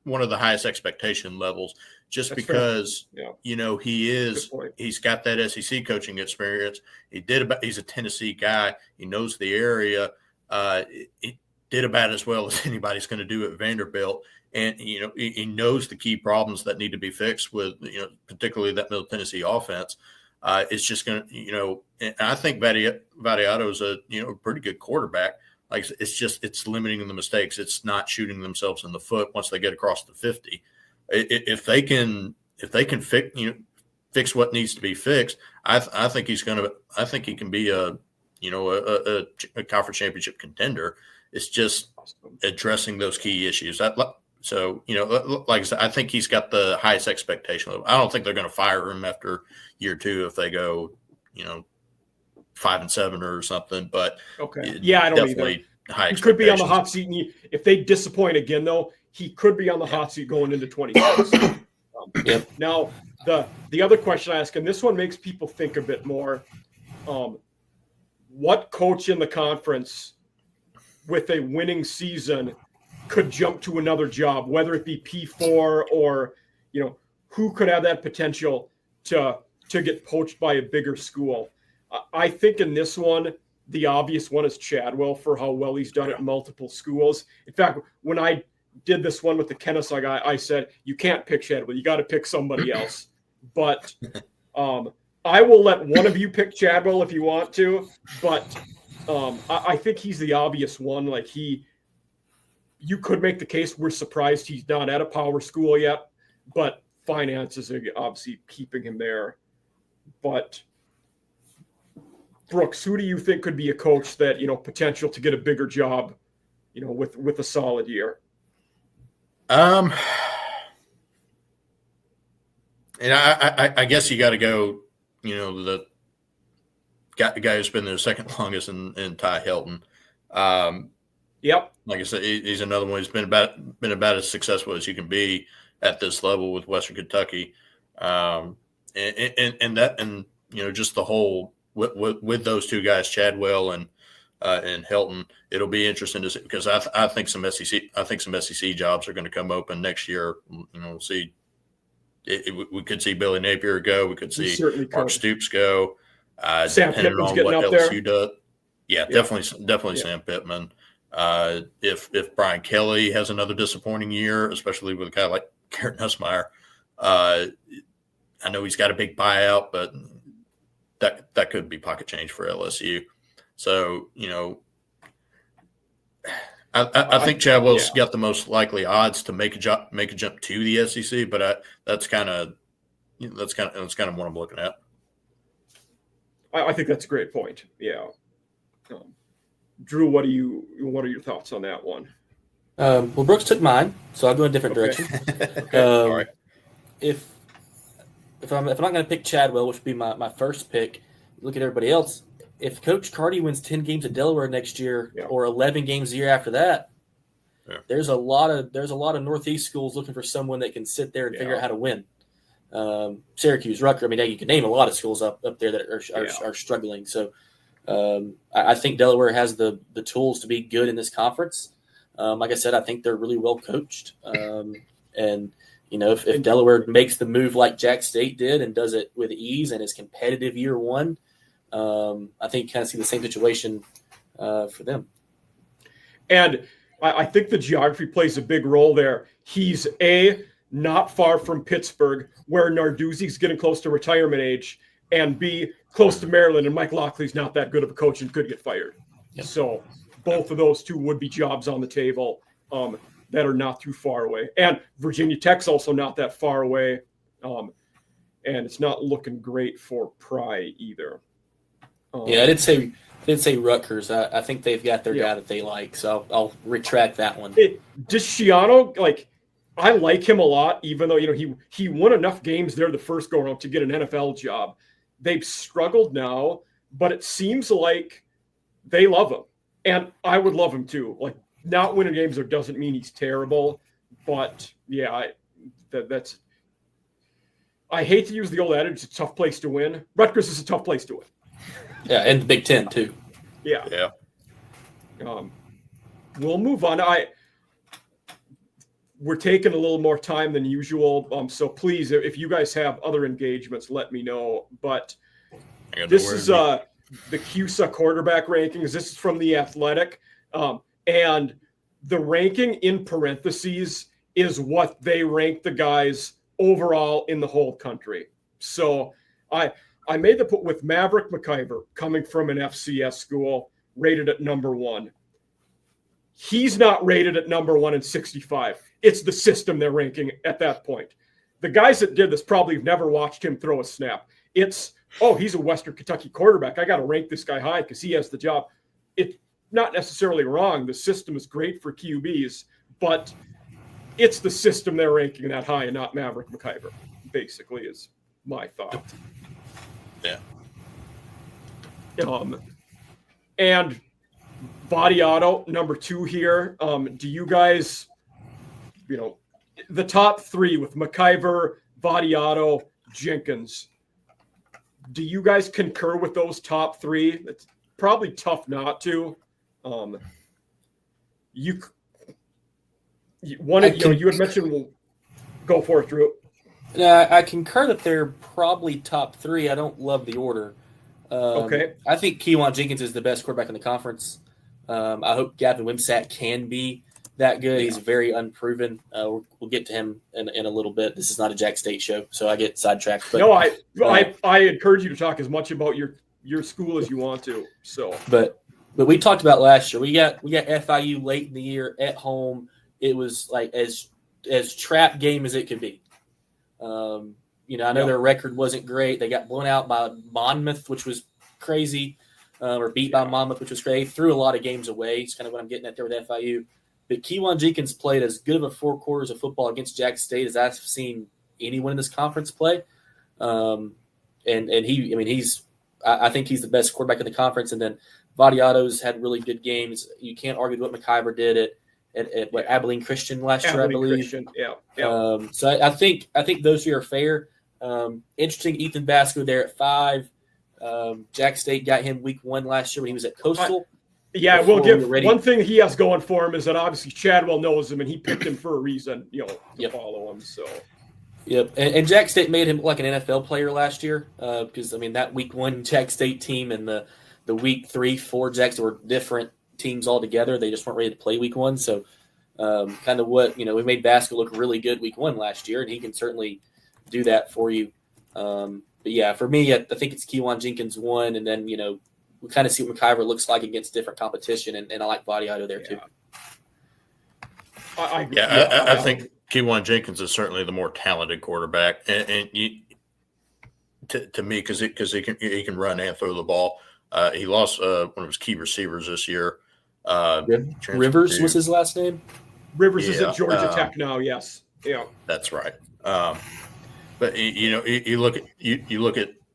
one of the highest expectation levels, just That's because he's got that SEC coaching experience. He's a Tennessee guy. He knows the area. He did about as well as anybody's going to do at Vanderbilt. And, he knows the key problems that need to be fixed with, particularly that Middle Tennessee offense. It's just going to, and I think Vadiato is a pretty good quarterback. Like it's limiting the mistakes. It's not shooting themselves in the foot once they get across the 50. If they can fix what needs to be fixed, I think he can be a conference championship contender. It's just addressing those key issues. So, like I said, I think he's got the highest expectation level. I don't think they're going to fire him after year 2 if they go, 5-7 or something. But okay, I don't either. He could be on the hot seat, and if they disappoint again, though, he could be on the hot seat going into 26. Now, the other question I ask, and this one makes people think a bit more. What coach in the conference with a winning season could jump to another job, whether it be P4 or, who could have that potential to get poached by a bigger school? I think in this one, the obvious one is Chadwell for how well he's done at multiple schools. In fact, when I did this one with the Kennesaw guy, I said, you can't pick Chadwell. You got to pick somebody else. But I will let one of you pick Chadwell if you want to. But I think he's the obvious one. You could make the case we're surprised he's not at a power school yet, but finances are obviously keeping him there. But Brooks, who do you think could be a coach that, potential to get a bigger job, with a solid year? And I guess you got to go, the guy who's been there the second longest in Ty Helton. Yep. Like I said, he's another one who's been about as successful as you can be at this level with Western Kentucky. And just the whole with those two guys, Chadwell and Helton, it'll be interesting to see, because I think some SEC jobs are going to come open next year. We'll see. We could see Billy Napier go. We could see Mark Stoops go. Sam depending Pittman's on getting what up LSU there. does. Yeah, definitely Sam Pittman. If Brian Kelly has another disappointing year, especially with a guy like Garrett Nussmeier, I know he's got a big buyout, but that could be pocket change for LSU. So, I think Chadwell's got the most likely odds to make a jump to the SEC, but that's kind of what I'm looking at. I think that's a great point. Yeah. Drew, what are your thoughts on that one? Well, Brooks took mine, so I'll go in a different direction. All right. If I'm not going to pick Chadwell, which would be my first pick, look at everybody else. If Coach Carty wins 10 games at Delaware next year, or 11 games the year after that, there's a lot of Northeast schools looking for someone that can sit there and figure out how to win. Syracuse, Rutgers. I mean, you can name a lot of schools up there that are struggling. So I think Delaware has the tools to be good in this conference. Like I said, I think they're really well coached. And if Delaware makes the move like Jax State did and does it with ease and is competitive year one, I think you kind of see the same situation for them. And I think the geography plays a big role there. He's not far from Pittsburgh, where Narduzzi's getting close to retirement age, and B, close to Maryland, and Mike Lockley's not that good of a coach and could get fired. Yep. So both of those two would be jobs on the table that are not too far away. And Virginia Tech's also not that far away, and it's not looking great for Pry either. I did say Rutgers. I think they've got their guy that they like, so I'll retract that one. Desciano, I like him a lot, even though he won enough games there the first go around to get an NFL job. They've struggled now, but it seems like they love him, and I would love him too. Not winning games there doesn't mean he's terrible, but that's. I hate to use the old adage, it's a tough place to win. Rutgers is a tough place to win. Yeah, and the Big Ten too. Yeah. We'll move on. We're taking a little more time than usual, so please, if you guys have other engagements, let me know. But this is the CUSA quarterback rankings. This is from The Athletic, and the ranking in parentheses is what they rank the guys overall in the whole country. So I made the put with Maverick McIver coming from an FCS school, rated at number 1. He's not rated at number 1 in 65. It's the system they're ranking at that point. The guys that did this probably have never watched him throw a snap. It's, he's a Western Kentucky quarterback. I got to rank this guy high because he has the job. It's not necessarily wrong. The system is great for QBs, but it's the system they're ranking that high and not Maverick McIver, basically, is my thought. Yeah. And Vadiato, number 2 here. Do you guys, the top 3 with McIver, Vadiato, Jenkins, do you guys concur with those top 3? It's probably tough not to. You had mentioned, go for it, Drew. Yeah, I concur that they're probably top 3. I don't love the order. Okay. I think Keewan Jenkins is the best quarterback in the conference. I hope Gavin Wimsatt can be that good. He's very unproven. We'll get to him in a little bit. This is not a Jax State show, so I get sidetracked. But, no, I encourage you to talk as much about your school as you want to. So, but we talked about last year. We got FIU late in the year at home. It was like as trap game as it could be. I know their record wasn't great. They got blown out by Monmouth, which was crazy, or beat by Monmouth, which was great. Threw a lot of games away. It's kind of what I'm getting at there with FIU. But Kewan Jenkins played as good of a 4 quarters of football against Jax State as I've seen anyone in this conference play. And I think he's the best quarterback in the conference. And then Vadiato's had really good games. You can't argue with what McIver did at Abilene Christian last year, I believe. Christian. Yeah. So I think those 3 are fair. Interesting, Ethan Basco there at 5. Jax State got him week 1 last year when he was at Coastal. We'll give one thing he has going for him is that obviously Chadwell knows him and he picked him for a reason, to follow him. So. Yep, and Jax State made him like an NFL player last year because that week 1 Jax State team and the week 3, 4 Jax were different teams altogether. They just weren't ready to play week 1. So kind of what, we made Basco look really good week 1 last year, and he can certainly do that for you. But yeah, for me, I think it's Kewan Jenkins 1, and then, we kind of see what McIver looks like against different competition, and I like Vadiato there too. I think Kewan Jenkins is certainly the more talented quarterback, and to me, because he can run and throw the ball. He lost one of his key receivers this year. Rivers was his last name. Rivers is at Georgia Tech now. Yes, that's right. But you look at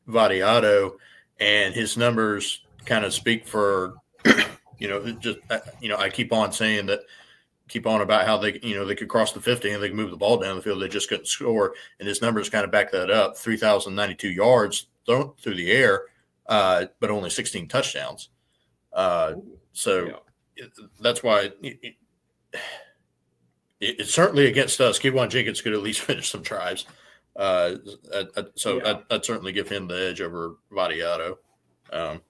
Vadiato, and his numbers kind of speak for I keep on saying that. Keep on about how they could cross the 50 and they can move the ball down the field. They just couldn't score. And his numbers kind of back that up. 3,092 yards thrown through the air, but only 16 touchdowns. That's why it's certainly against us. Kewan Jenkins could at least finish some drives. I'd certainly give him the edge over Vadiato. I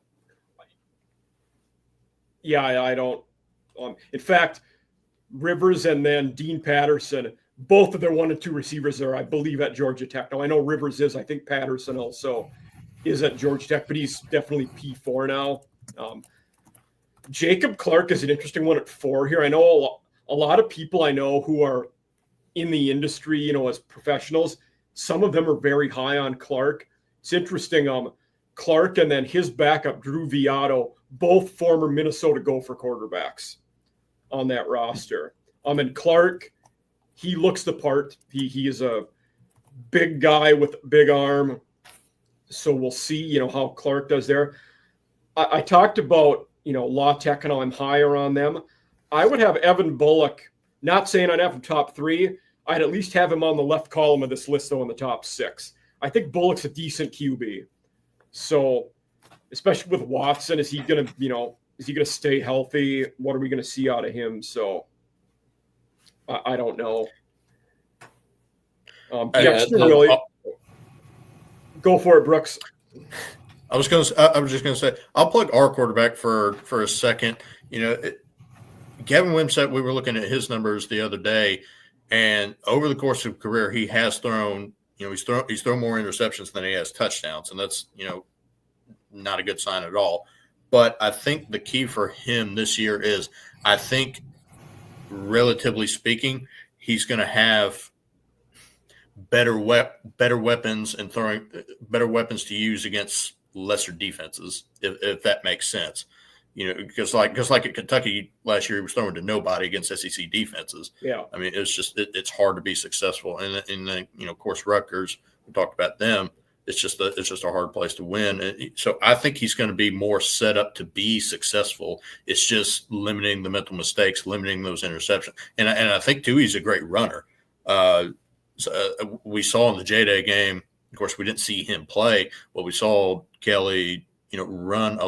don't. In fact, Rivers and then Dean Patterson, both of their 1 and 2 receivers are, I believe, at Georgia Tech. Now, I know Rivers is. I think Patterson also is at Georgia Tech, but he's definitely P4 now. Jacob Clark is an interesting one at 4 here. I know a lot of people I know who are in the industry, as professionals. Some of them are very high on Clark. It's interesting. Clark and then his backup, Drew Viato, both former Minnesota Gopher quarterbacks on that roster. And Clark, he looks the part. He is a big guy with a big arm. So we'll see, how Clark does there. I talked about, La Tech, and I'm higher on them. I would have Evan Bullock, not saying I'd have him top 3. I'd at least have him on the left column of this list, though, in the top 6. I think Bullock's a decent QB. So, especially with Watson, is he going to stay healthy? What are we going to see out of him? So, I don't know. Go for it, Brooks. I was just going to say, I'll plug our quarterback for a second. Gavin Wimsatt, we were looking at his numbers the other day, and over the course of career, he has thrown. He's thrown more interceptions than he has touchdowns, and that's not a good sign at all. But I think the key for him this year is, I think, relatively speaking, he's going to have better weapons and throwing better weapons to use against lesser defenses, if that makes sense. Because like at Kentucky last year, he was throwing to nobody against SEC defenses. Yeah, I mean, it's just it's hard to be successful. And then of course, Rutgers, we talked about them. It's just a hard place to win. And so I think he's going to be more set up to be successful. It's just limiting the mental mistakes, limiting those interceptions. And I think too, he's a great runner. We saw in the J-Day game. Of course, we didn't see him play, but we saw Kelly, run,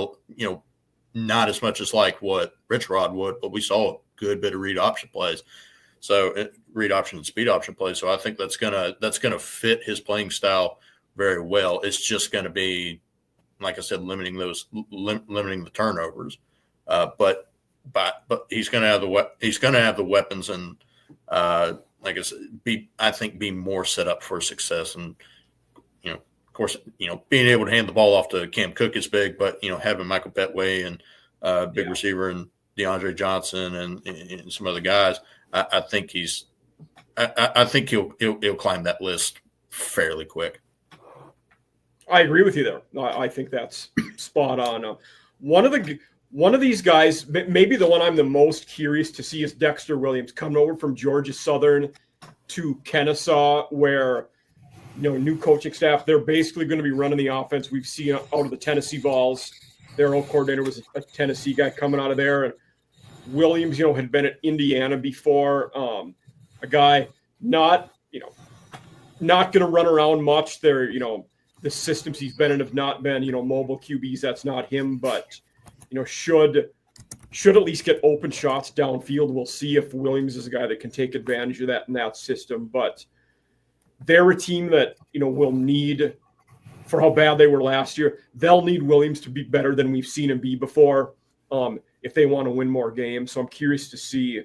not as much as like what Rich Rod would, but we saw a good bit of read option plays. So read option and speed option plays. So I think that's gonna fit his playing style very well. It's just going to be, like I said, limiting the turnovers. But he's going to have the weapons and like I said, be more set up for success. And of course, being able to hand the ball off to Cam Cook is big, but having Michael Petway and big receiver and DeAndre Johnson and some other guys, I think he'll climb that list fairly quick. I agree with you there. I think that's spot on. One of One of these guys, maybe the one I'm the most curious to see, is Dexter Williams coming over from Georgia Southern to Kennesaw, where, new coaching staff, they're basically going to be running the offense we've seen out of the Tennessee Vols. Their old coordinator was a Tennessee guy coming out of there. And Williams, had been at Indiana before. A guy not going to run around much. They're, the systems he's been in have not been, mobile QBs. That's not him, but should at least get open shots downfield. We'll see if Williams is a guy that can take advantage of that in that system. But they're a team that, will need, for how bad they were last year, they'll need Williams to be better than we've seen him be before if they want to win more games. So I'm curious to see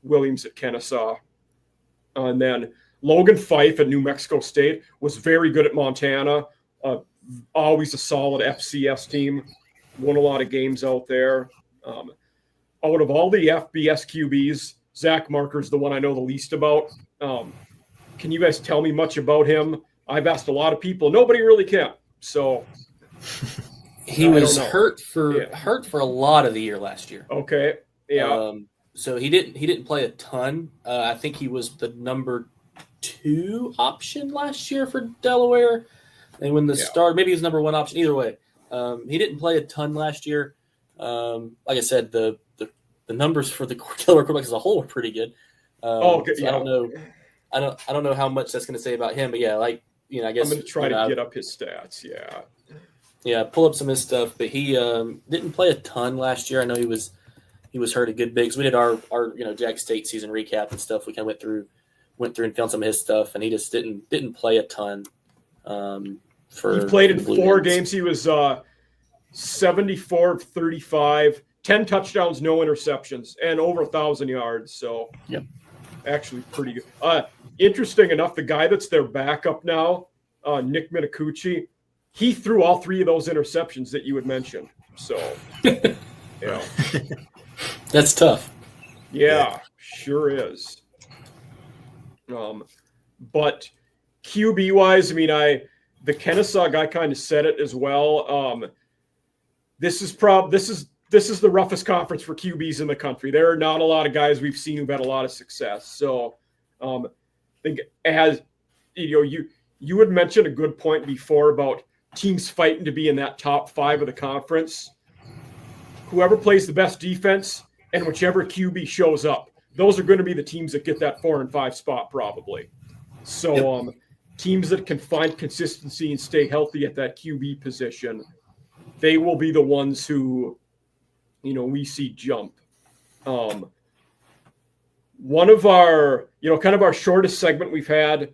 Williams at Kennesaw. And then Logan Fife at New Mexico State was very good at Montana. Always a solid FCS team. Won a lot of games out there. Out of all the FBS QBs, Zach Marker's the one I know the least about. Can you guys tell me much about him? I've asked a lot of people. Nobody really can. So he was hurt for a lot of the year last year. Okay. Yeah. So he didn't play a ton. I think he was the number 2 option last year for Delaware. And when start, maybe he was number 1 option. Either way, he didn't play a ton last year. Like I said, the numbers for the Delaware quarterbacks as a whole are pretty good. So yeah. I don't know how much that's going to say about him, but yeah, I guess I'm going to try to get up his stats. Yeah, pull up some of his stuff, but he didn't play a ton last year. I know he was hurt a good bit. So we did our Jax State season recap and stuff. We kind of went through and found some of his stuff, and he just didn't play a ton. He played in 4 games. He was 74 of 35, 10 touchdowns, no interceptions, and over 1,000 yards. So yep. Actually pretty good. Interesting enough, the guy that's their backup now, Nick Minicucci, he threw all 3 of those interceptions that you had mentioned. So, that's tough. Yeah, sure is. But QB-wise, the Kennesaw guy kind of said it as well. This is the roughest conference for QBs in the country. There are not a lot of guys we've seen who've had a lot of success. So, I think you had mentioned a good point before about teams fighting to be in that top 5 of the conference. Whoever plays the best defense and whichever QB shows up, those are going to be the teams that get that 4 and 5 spot probably. So, teams that can find consistency and stay healthy at that QB position, they will be the ones who, we see jump. One of our, kind of our shortest segment we've had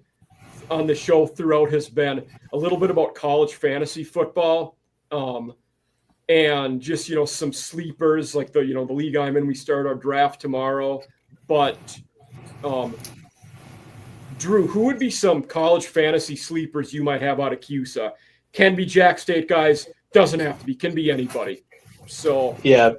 on the show throughout has been a little bit about college fantasy football. And just, some sleepers like the league I'm in. We start our draft tomorrow. But, Drew, who would be some college fantasy sleepers you might have out of CUSA? Can be Jax State guys. Doesn't have to be. Can be anybody. So yeah.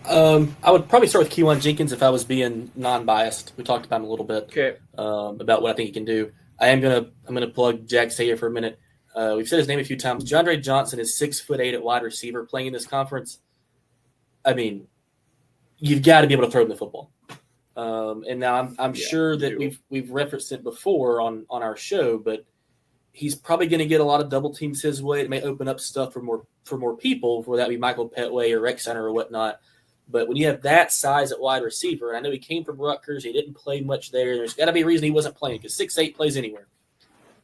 I would probably start with Kewan Jenkins if I was being non-biased. We talked about him a little bit. Okay. About what I think he can do. I'm gonna plug Jax State here for a minute. We've said his name a few times. Jandre Johnson is 6'8" at wide receiver playing in this conference. You've got to be able to throw him the football. And now I'm sure that we've referenced it before on our show, but he's probably going to get a lot of double teams his way. It may open up stuff for more people, whether that be Michael Petway or Rex Center or whatnot. But when you have that size at wide receiver, and I know he came from Rutgers, he didn't play much there. There's got to be a reason he wasn't playing because 6'8" plays anywhere.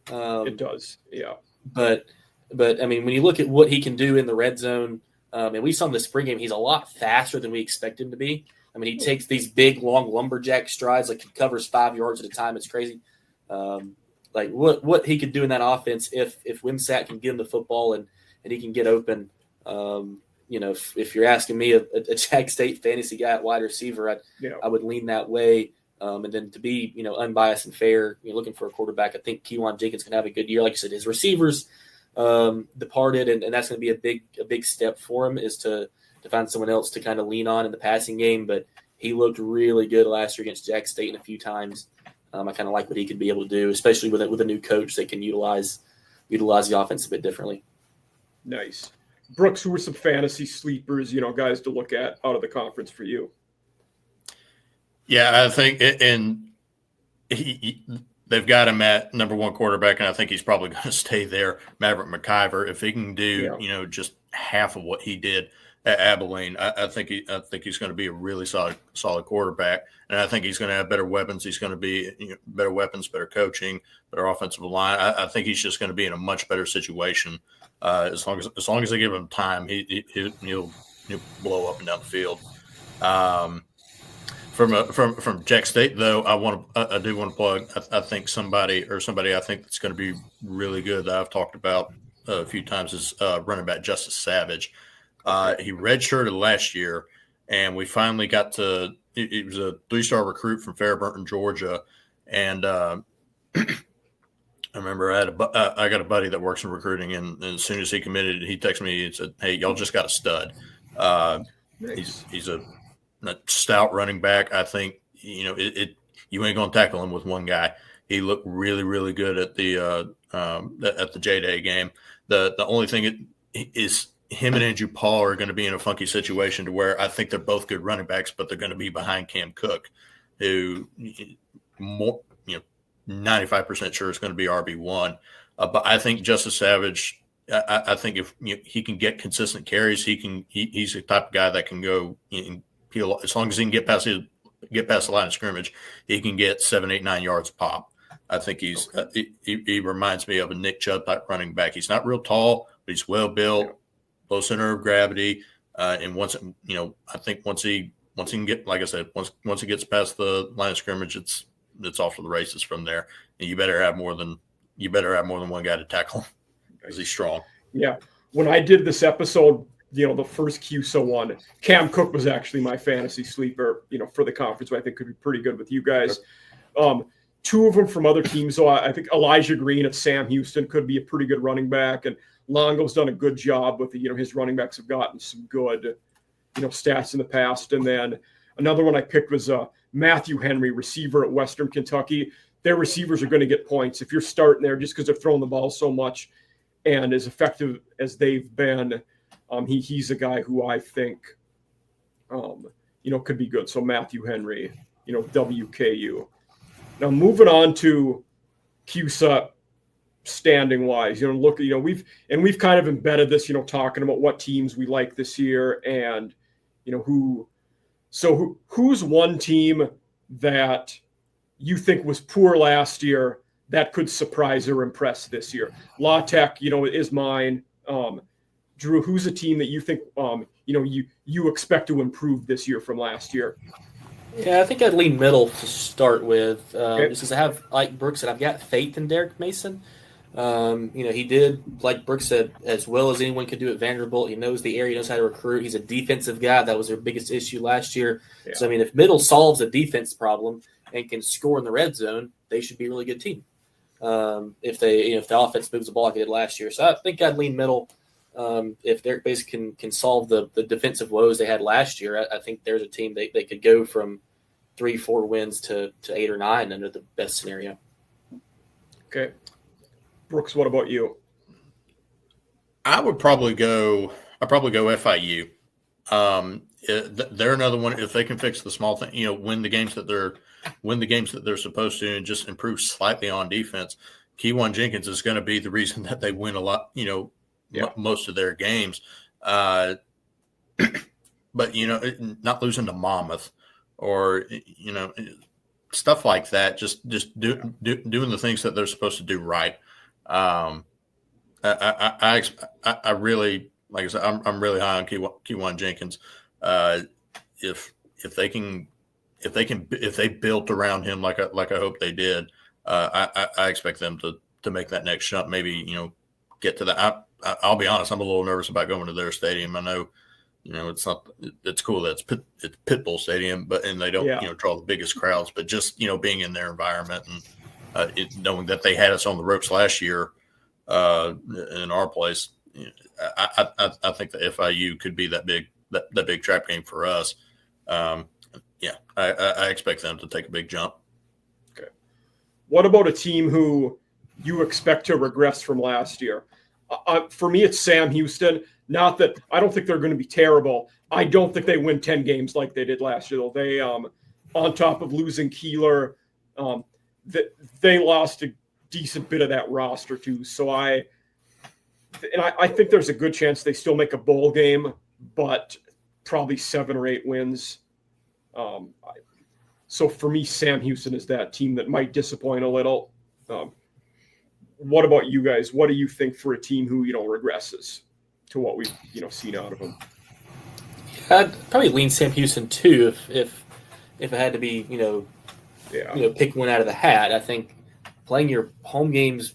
It does, yeah. But when you look at what he can do in the red zone, and we saw in the spring game, he's a lot faster than we expect him to be. He takes these big, long lumberjack strides, like he covers 5 yards at a time. It's crazy. What he could do in that offense if Wimsatt can get him the football and he can get open. If you're asking me, a Jax State fantasy guy at wide receiver, I would lean that way. And then to be, unbiased and fair, looking for a quarterback, I think Kewan Jenkins can have a good year. Like I said, his receivers departed, and that's going to be a big step for him is to find someone else to kind of lean on in the passing game. But he looked really good last year against Jax State in a few times. I kind of like what he could be able to do, especially with a new coach that can utilize the offense a bit differently. Nice. Brooks, who were some fantasy sleepers, guys to look at out of the conference for you? Yeah, I think, and they've got him at number one quarterback, and I think he's probably going to stay there. Maverick McIver, if he can do, just half of what he did at Abilene, I think he's going to be a really solid quarterback, and I think he's going to have better weapons. He's going to be better weapons, better coaching, better offensive line. I think he's just going to be in a much better situation as long as they give him time. He'll blow up and down the field. From Jax State, though, I do want to plug. I think somebody I think that's going to be really good that I've talked about a few times is running back Justice Savage. He redshirted last year, and we finally got to. He was a 3-star recruit from Fairburn, Georgia, and I remember I got a buddy that works in recruiting, and as soon as he committed, he texted me and said, "Hey, y'all just got a stud." Nice. He's a stout running back. I think you ain't gonna tackle him with one guy. He looked really, really good at the J-Day game. The only thing is him and Andrew Paul are going to be in a funky situation to where I think they're both good running backs, but they're going to be behind Cam Cook, who 95% sure is going to be RB1. But I think Justice Savage. I think if he can get consistent carries, he's the type of guy that can go. As long as he can get past the line of scrimmage, he can get 7, 8, 9 yards pop. I think he reminds me of a Nick Chubb type running back. He's not real tall, but he's well built, low center of gravity, and once he can get, like I said, once he gets past the line of scrimmage, it's off to the races from there. And you better have more than one guy to tackle him because he's strong. Yeah, when I did this episode, the first CUSA one, Cam Cook was actually my fantasy sleeper, for the conference, but I think could be pretty good with you guys. Two of them from other teams, though. I think Elijah Green at Sam Houston could be a pretty good running back, and Longo's done a good job with his running backs have gotten some good, stats in the past. And then another one I picked was Matthew Henry, receiver at Western Kentucky. Their receivers are going to get points if you're starting there just because they're throwing the ball so much, and as effective as they've been. He's a guy who I think, could be good. So Matthew Henry, WKU. Now moving on to CUSA standing wise, we've kind of embedded this, talking about what teams we like this year and, who's one team that you think was poor last year that could surprise or impress this year? La Tech, is mine. Drew, who's a team that you think, you expect to improve this year from last year? Yeah, I think I'd lean middle to start with, just because I have, like Brooks said, I've got faith in Derek Mason. He did, like Brooks said, as well as anyone could do at Vanderbilt. He knows the area, he knows how to recruit. He's a defensive guy. That was their biggest issue last year. Yeah. So, if middle solves a defense problem and can score in the red zone, they should be a really good team. If the offense moves the ball like it did last year. So I think I'd lean middle. If Derek Mason can solve the defensive woes they had last year, I think there's a team they could go from 3-4 wins to 8 or 9 under the best scenario. Okay. Brooks, what about you? I'd probably go FIU. They're another one. If they can fix the small thing, win the games that they're supposed to, and just improve slightly on defense. Keywan Jenkins is going to be the reason that they win a lot. Most of their games, but not losing to Monmouth or stuff like that. Just doing the things that they're supposed to do right. I really, like I said, I'm really high on Keywan Jenkins. If they built around him like I hope they did, I expect them to make that next jump. Maybe get to that. I'll be honest, I'm a little nervous about going to their stadium. I know, it's cool that it's Pitbull Stadium, and they don't draw the biggest crowds, but just being in their environment and knowing that they had us on the ropes last year in our place, I think the FIU could be that big trap game for us. I expect them to take a big jump. Okay. What about a team who you expect to regress from last year? For me, it's Sam Houston. Not that I don't think they're going to be terrible. I don't think they win 10 games like they did last year, though. They, on top of losing Keeler, they lost a decent bit of that roster too. So I think there's a good chance they still make a bowl game, but probably 7 or 8 wins. So for me, Sam Houston is that team that might disappoint a little. What about you guys? What do you think for a team who, regresses to what we've, seen out of them? I'd probably lean Sam Houston too if it had to be, pick one out of the hat. I think playing your home games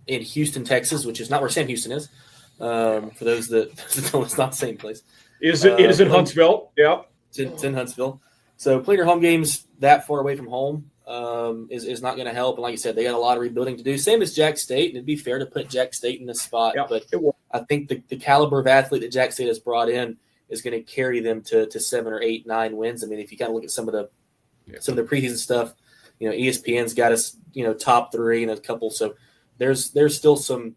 in Houston, Texas, which is not where Sam Houston is, for those that don't, it's not the same place. It is in Huntsville. Yeah. It's in Huntsville. So playing your home games that far away from home is not going to help. And like you said, they got a lot of rebuilding to do. Same as Jax State, and it'd be fair to put Jax State in this spot. Yeah, but I think the caliber of athlete that Jax State has brought in is going to carry them to 7 or 8, 9 wins. I mean, if you kind of look at some of the preseason stuff, ESPN's got us, top 3 and a couple. So there's still some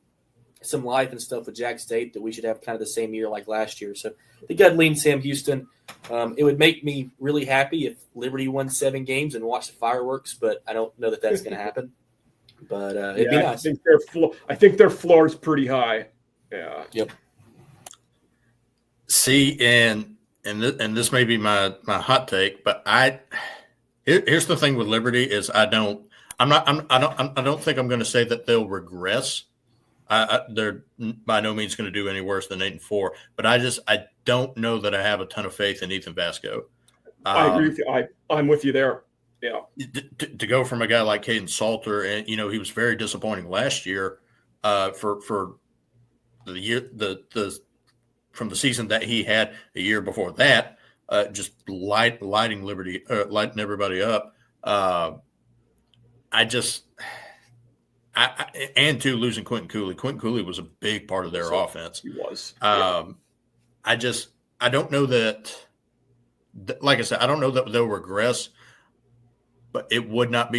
life and stuff with Jax State that we should have kind of the same year like last year. So I think I'd lean Sam Houston. It would make me really happy if Liberty won 7 games and watched the fireworks, but I don't know that that's going to happen. But it'd be nice. I think their floor is pretty high. Yeah. Yep. See, and this may be my hot take, but here's the thing with Liberty is I don't think I'm going to say that they'll regress. They're by no means going to do any worse than 8-4, but I don't know that I have a ton of faith in Ethan Vasco. I agree with you. I'm with you there. Yeah. To go from a guy like Caden Salter, and he was very disappointing last year for the year from the season that he had a year before that, just lighting everybody up. And losing Quentin Cooley. Quentin Cooley was a big part of their offense. He was. I don't know that, like I said, I don't know that they'll regress, but it would not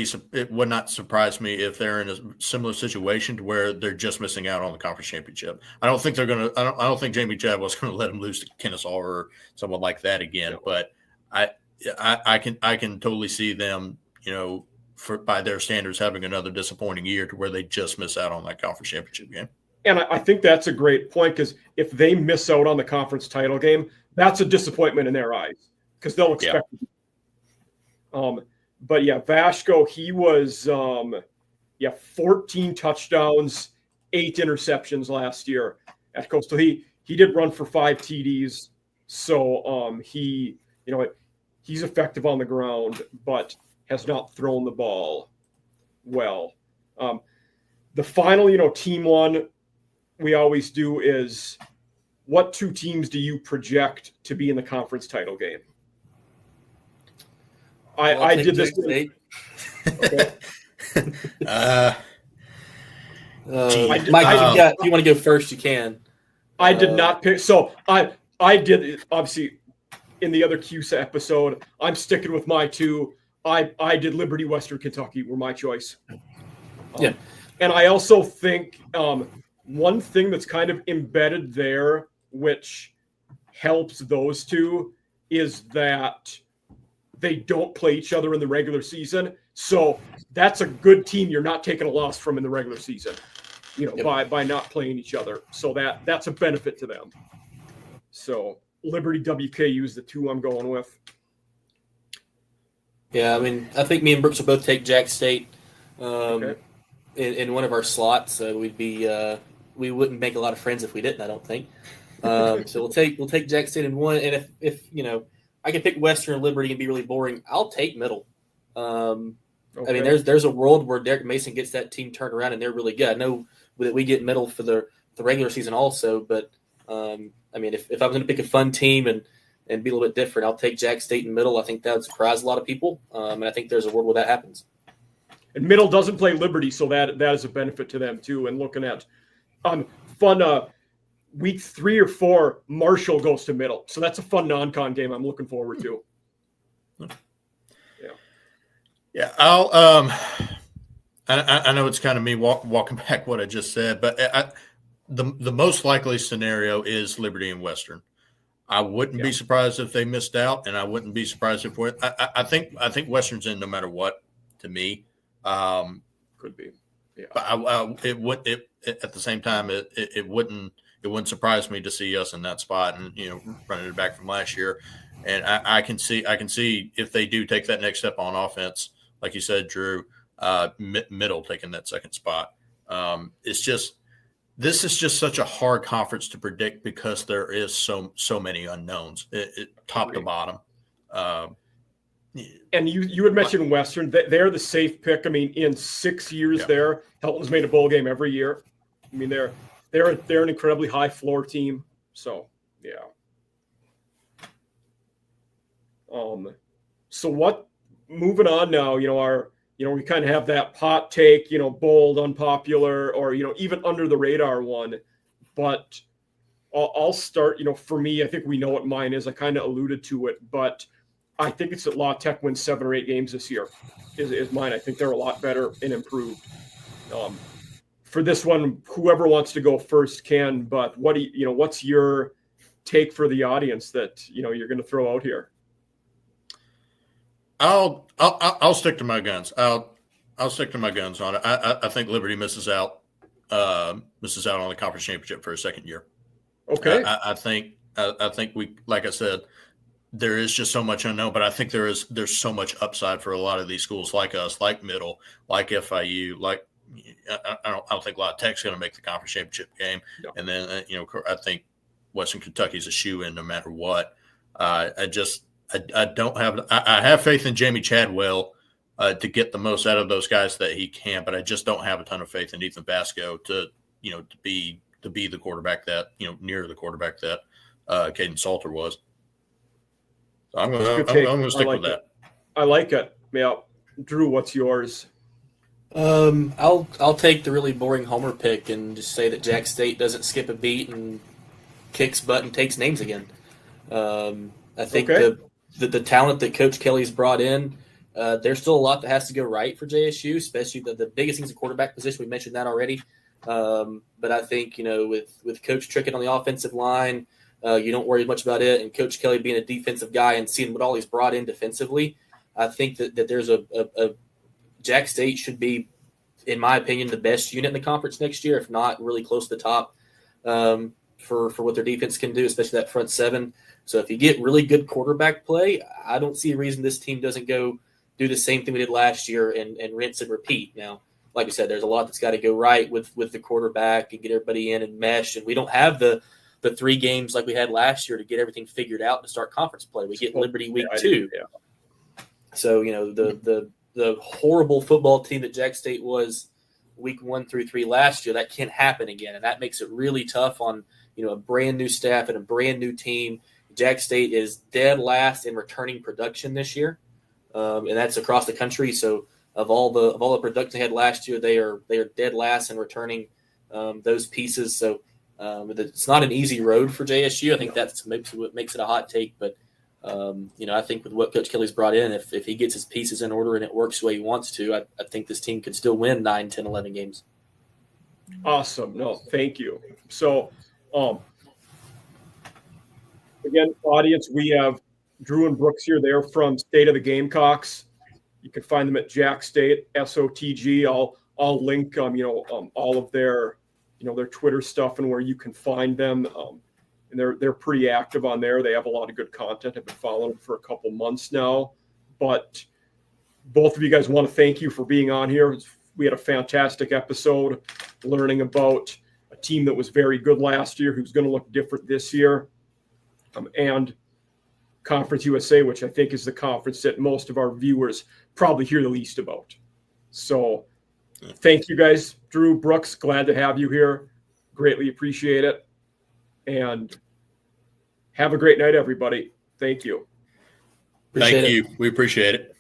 surprise me if they're in a similar situation to where they're just missing out on the conference championship. I don't think they're going to. I don't think Jamie Chadwell's going to let them lose to Kennesaw or someone like that again. No. But I can totally see them, by their standards, having another disappointing year to where they just miss out on that conference championship game. And I think that's a great point, because if they miss out on the conference title game, that's a disappointment in their eyes, because they'll expect it. But yeah, Vasco, he was 14 touchdowns, 8 interceptions last year at Coastal. He did run for 5 TDs, so he's effective on the ground, but has not thrown the ball well. The final, team one we always do is, what 2 teams do you project to be in the conference title game? I did this. Okay. Mike, if you want to go first, you can. I did not pick. So I did, obviously, in the other CUSA episode. I'm sticking with my 2. I did Liberty, Western Kentucky were my choice. Yeah. And I also think one thing that's kind of embedded there, which helps those 2, is that they don't play each other in the regular season. So that's a good team you're not taking a loss from in the regular season, by not playing each other. So that's a benefit to them. So Liberty, WKU is the 2 I'm going with. Yeah, I mean, I think me and Brooks will both take Jax State in one of our slots. So we wouldn't make a lot of friends if we didn't, I don't think. So we'll take Jax State in one. And if I can pick Western and Liberty and be really boring, I'll take Middle. I mean, there's a world where Derek Mason gets that team turned around and they're really good. I know that we get Middle for the regular season also, but I mean, if I was going to pick a fun team and be a little bit different, I'll take Jax State and Middle. I think that would surprise a lot of people, and I think there's a world where that happens. And Middle doesn't play Liberty, so that is a benefit to them too. And looking at fun week 3 or 4, Marshall goes to Middle, so that's a fun non-con game I'm looking forward to. Yeah, I'll I know it's kind of me walking back what I just said, but the most likely scenario is Liberty and Western. I wouldn't be surprised if they missed out, and I wouldn't be surprised if I think Western's in no matter what. To me, Could be. Yeah. But at the same time it wouldn't surprise me to see us in that spot and running it back from last year. And I can see if they do take that next step on offense, like you said, Drew, middle taking that second spot. This is just such a hard conference to predict because there is so many unknowns, top to bottom. And you had mentioned Western. They're the safe pick. I mean, in 6 years there, Helton's made a bowl game every year. I mean, they're an incredibly high floor team. So yeah. So what? Moving on now. We kind of have that hot take. Bold, unpopular, or even under the radar one. But I'll start. For me, I think we know what mine is. I kind of alluded to it, but I think it's that La Tech wins 7 or 8 games this year is mine. I think they're a lot better and improved. For this one, whoever wants to go first can, but what's your take for the audience that, you're going to throw out here? I'll stick to my guns. I'll stick to my guns on it. I think Liberty misses out on the conference championship for a second year. Okay. I think we, like I said, there is just so much unknown, but I think there's so much upside for a lot of these schools like us, like Middle, like FIU, like I don't think La Tech's going to make the conference championship game. No. And then, I think Western Kentucky's a shoe-in no matter what. I don't have – I have faith in Jamie Chadwell to get the most out of those guys that he can, but I just don't have a ton of faith in Ethan Basco to be the quarterback that, near the quarterback that Caden Salter was. So I'm going to stick with that. I like it. Yeah. Drew, what's yours? I'll take the really boring homer pick and just say that Jax State doesn't skip a beat and kicks butt and takes names again. I think the talent that Coach Kelly's brought in, there's still a lot that has to go right for JSU, especially the biggest thing's the quarterback position. We mentioned that already. But I think, with Coach Trickett on the offensive line, you don't worry much about it. And Coach Kelly being a defensive guy and seeing what all he's brought in defensively, I think that there's a Jax State should be, in my opinion, the best unit in the conference next year, if not really close to the top for what their defense can do, especially that front seven. So if you get really good quarterback play, I don't see a reason this team doesn't go do the same thing we did last year and rinse and repeat. Now, like I said, there's a lot that's got to go right with the quarterback and get everybody in and mesh. And we don't have the 3 games like we had last year to get everything figured out to start conference play. We get Liberty week 2. Yeah. So, the horrible football team that Jax State was week 1 through 3 last year, that can't happen again. And that makes it really tough on, a brand new staff and a brand new team. Jax State is dead last in returning production this year. And that's across the country. So of all the production they had last year, they are dead last in returning those pieces. So it's not an easy road for JSU. I think that's what makes it a hot take. But, I think with what Coach Kelly's brought in, if he gets his pieces in order and it works the way he wants to, I think this team could still win 9, 10, 11 games. Awesome. No, thank you. So, again, audience, we have Drew and Brooks here. They're from State of the Gamecocks. You can find them at Jax State, SOTG. I'll link, all of their, their Twitter stuff and where you can find them. And they're pretty active on there. They have a lot of good content. I've been following them for a couple months now. But both of you guys, want to thank you for being on here. We had a fantastic episode learning about a team that was very good last year, who's going to look different this year. And Conference USA, which I think is the conference that most of our viewers probably hear the least about. So thank you guys. Drew, Brooks, glad to have you here. Greatly appreciate it. And have a great night, everybody. Thank you. Thank you. We appreciate it.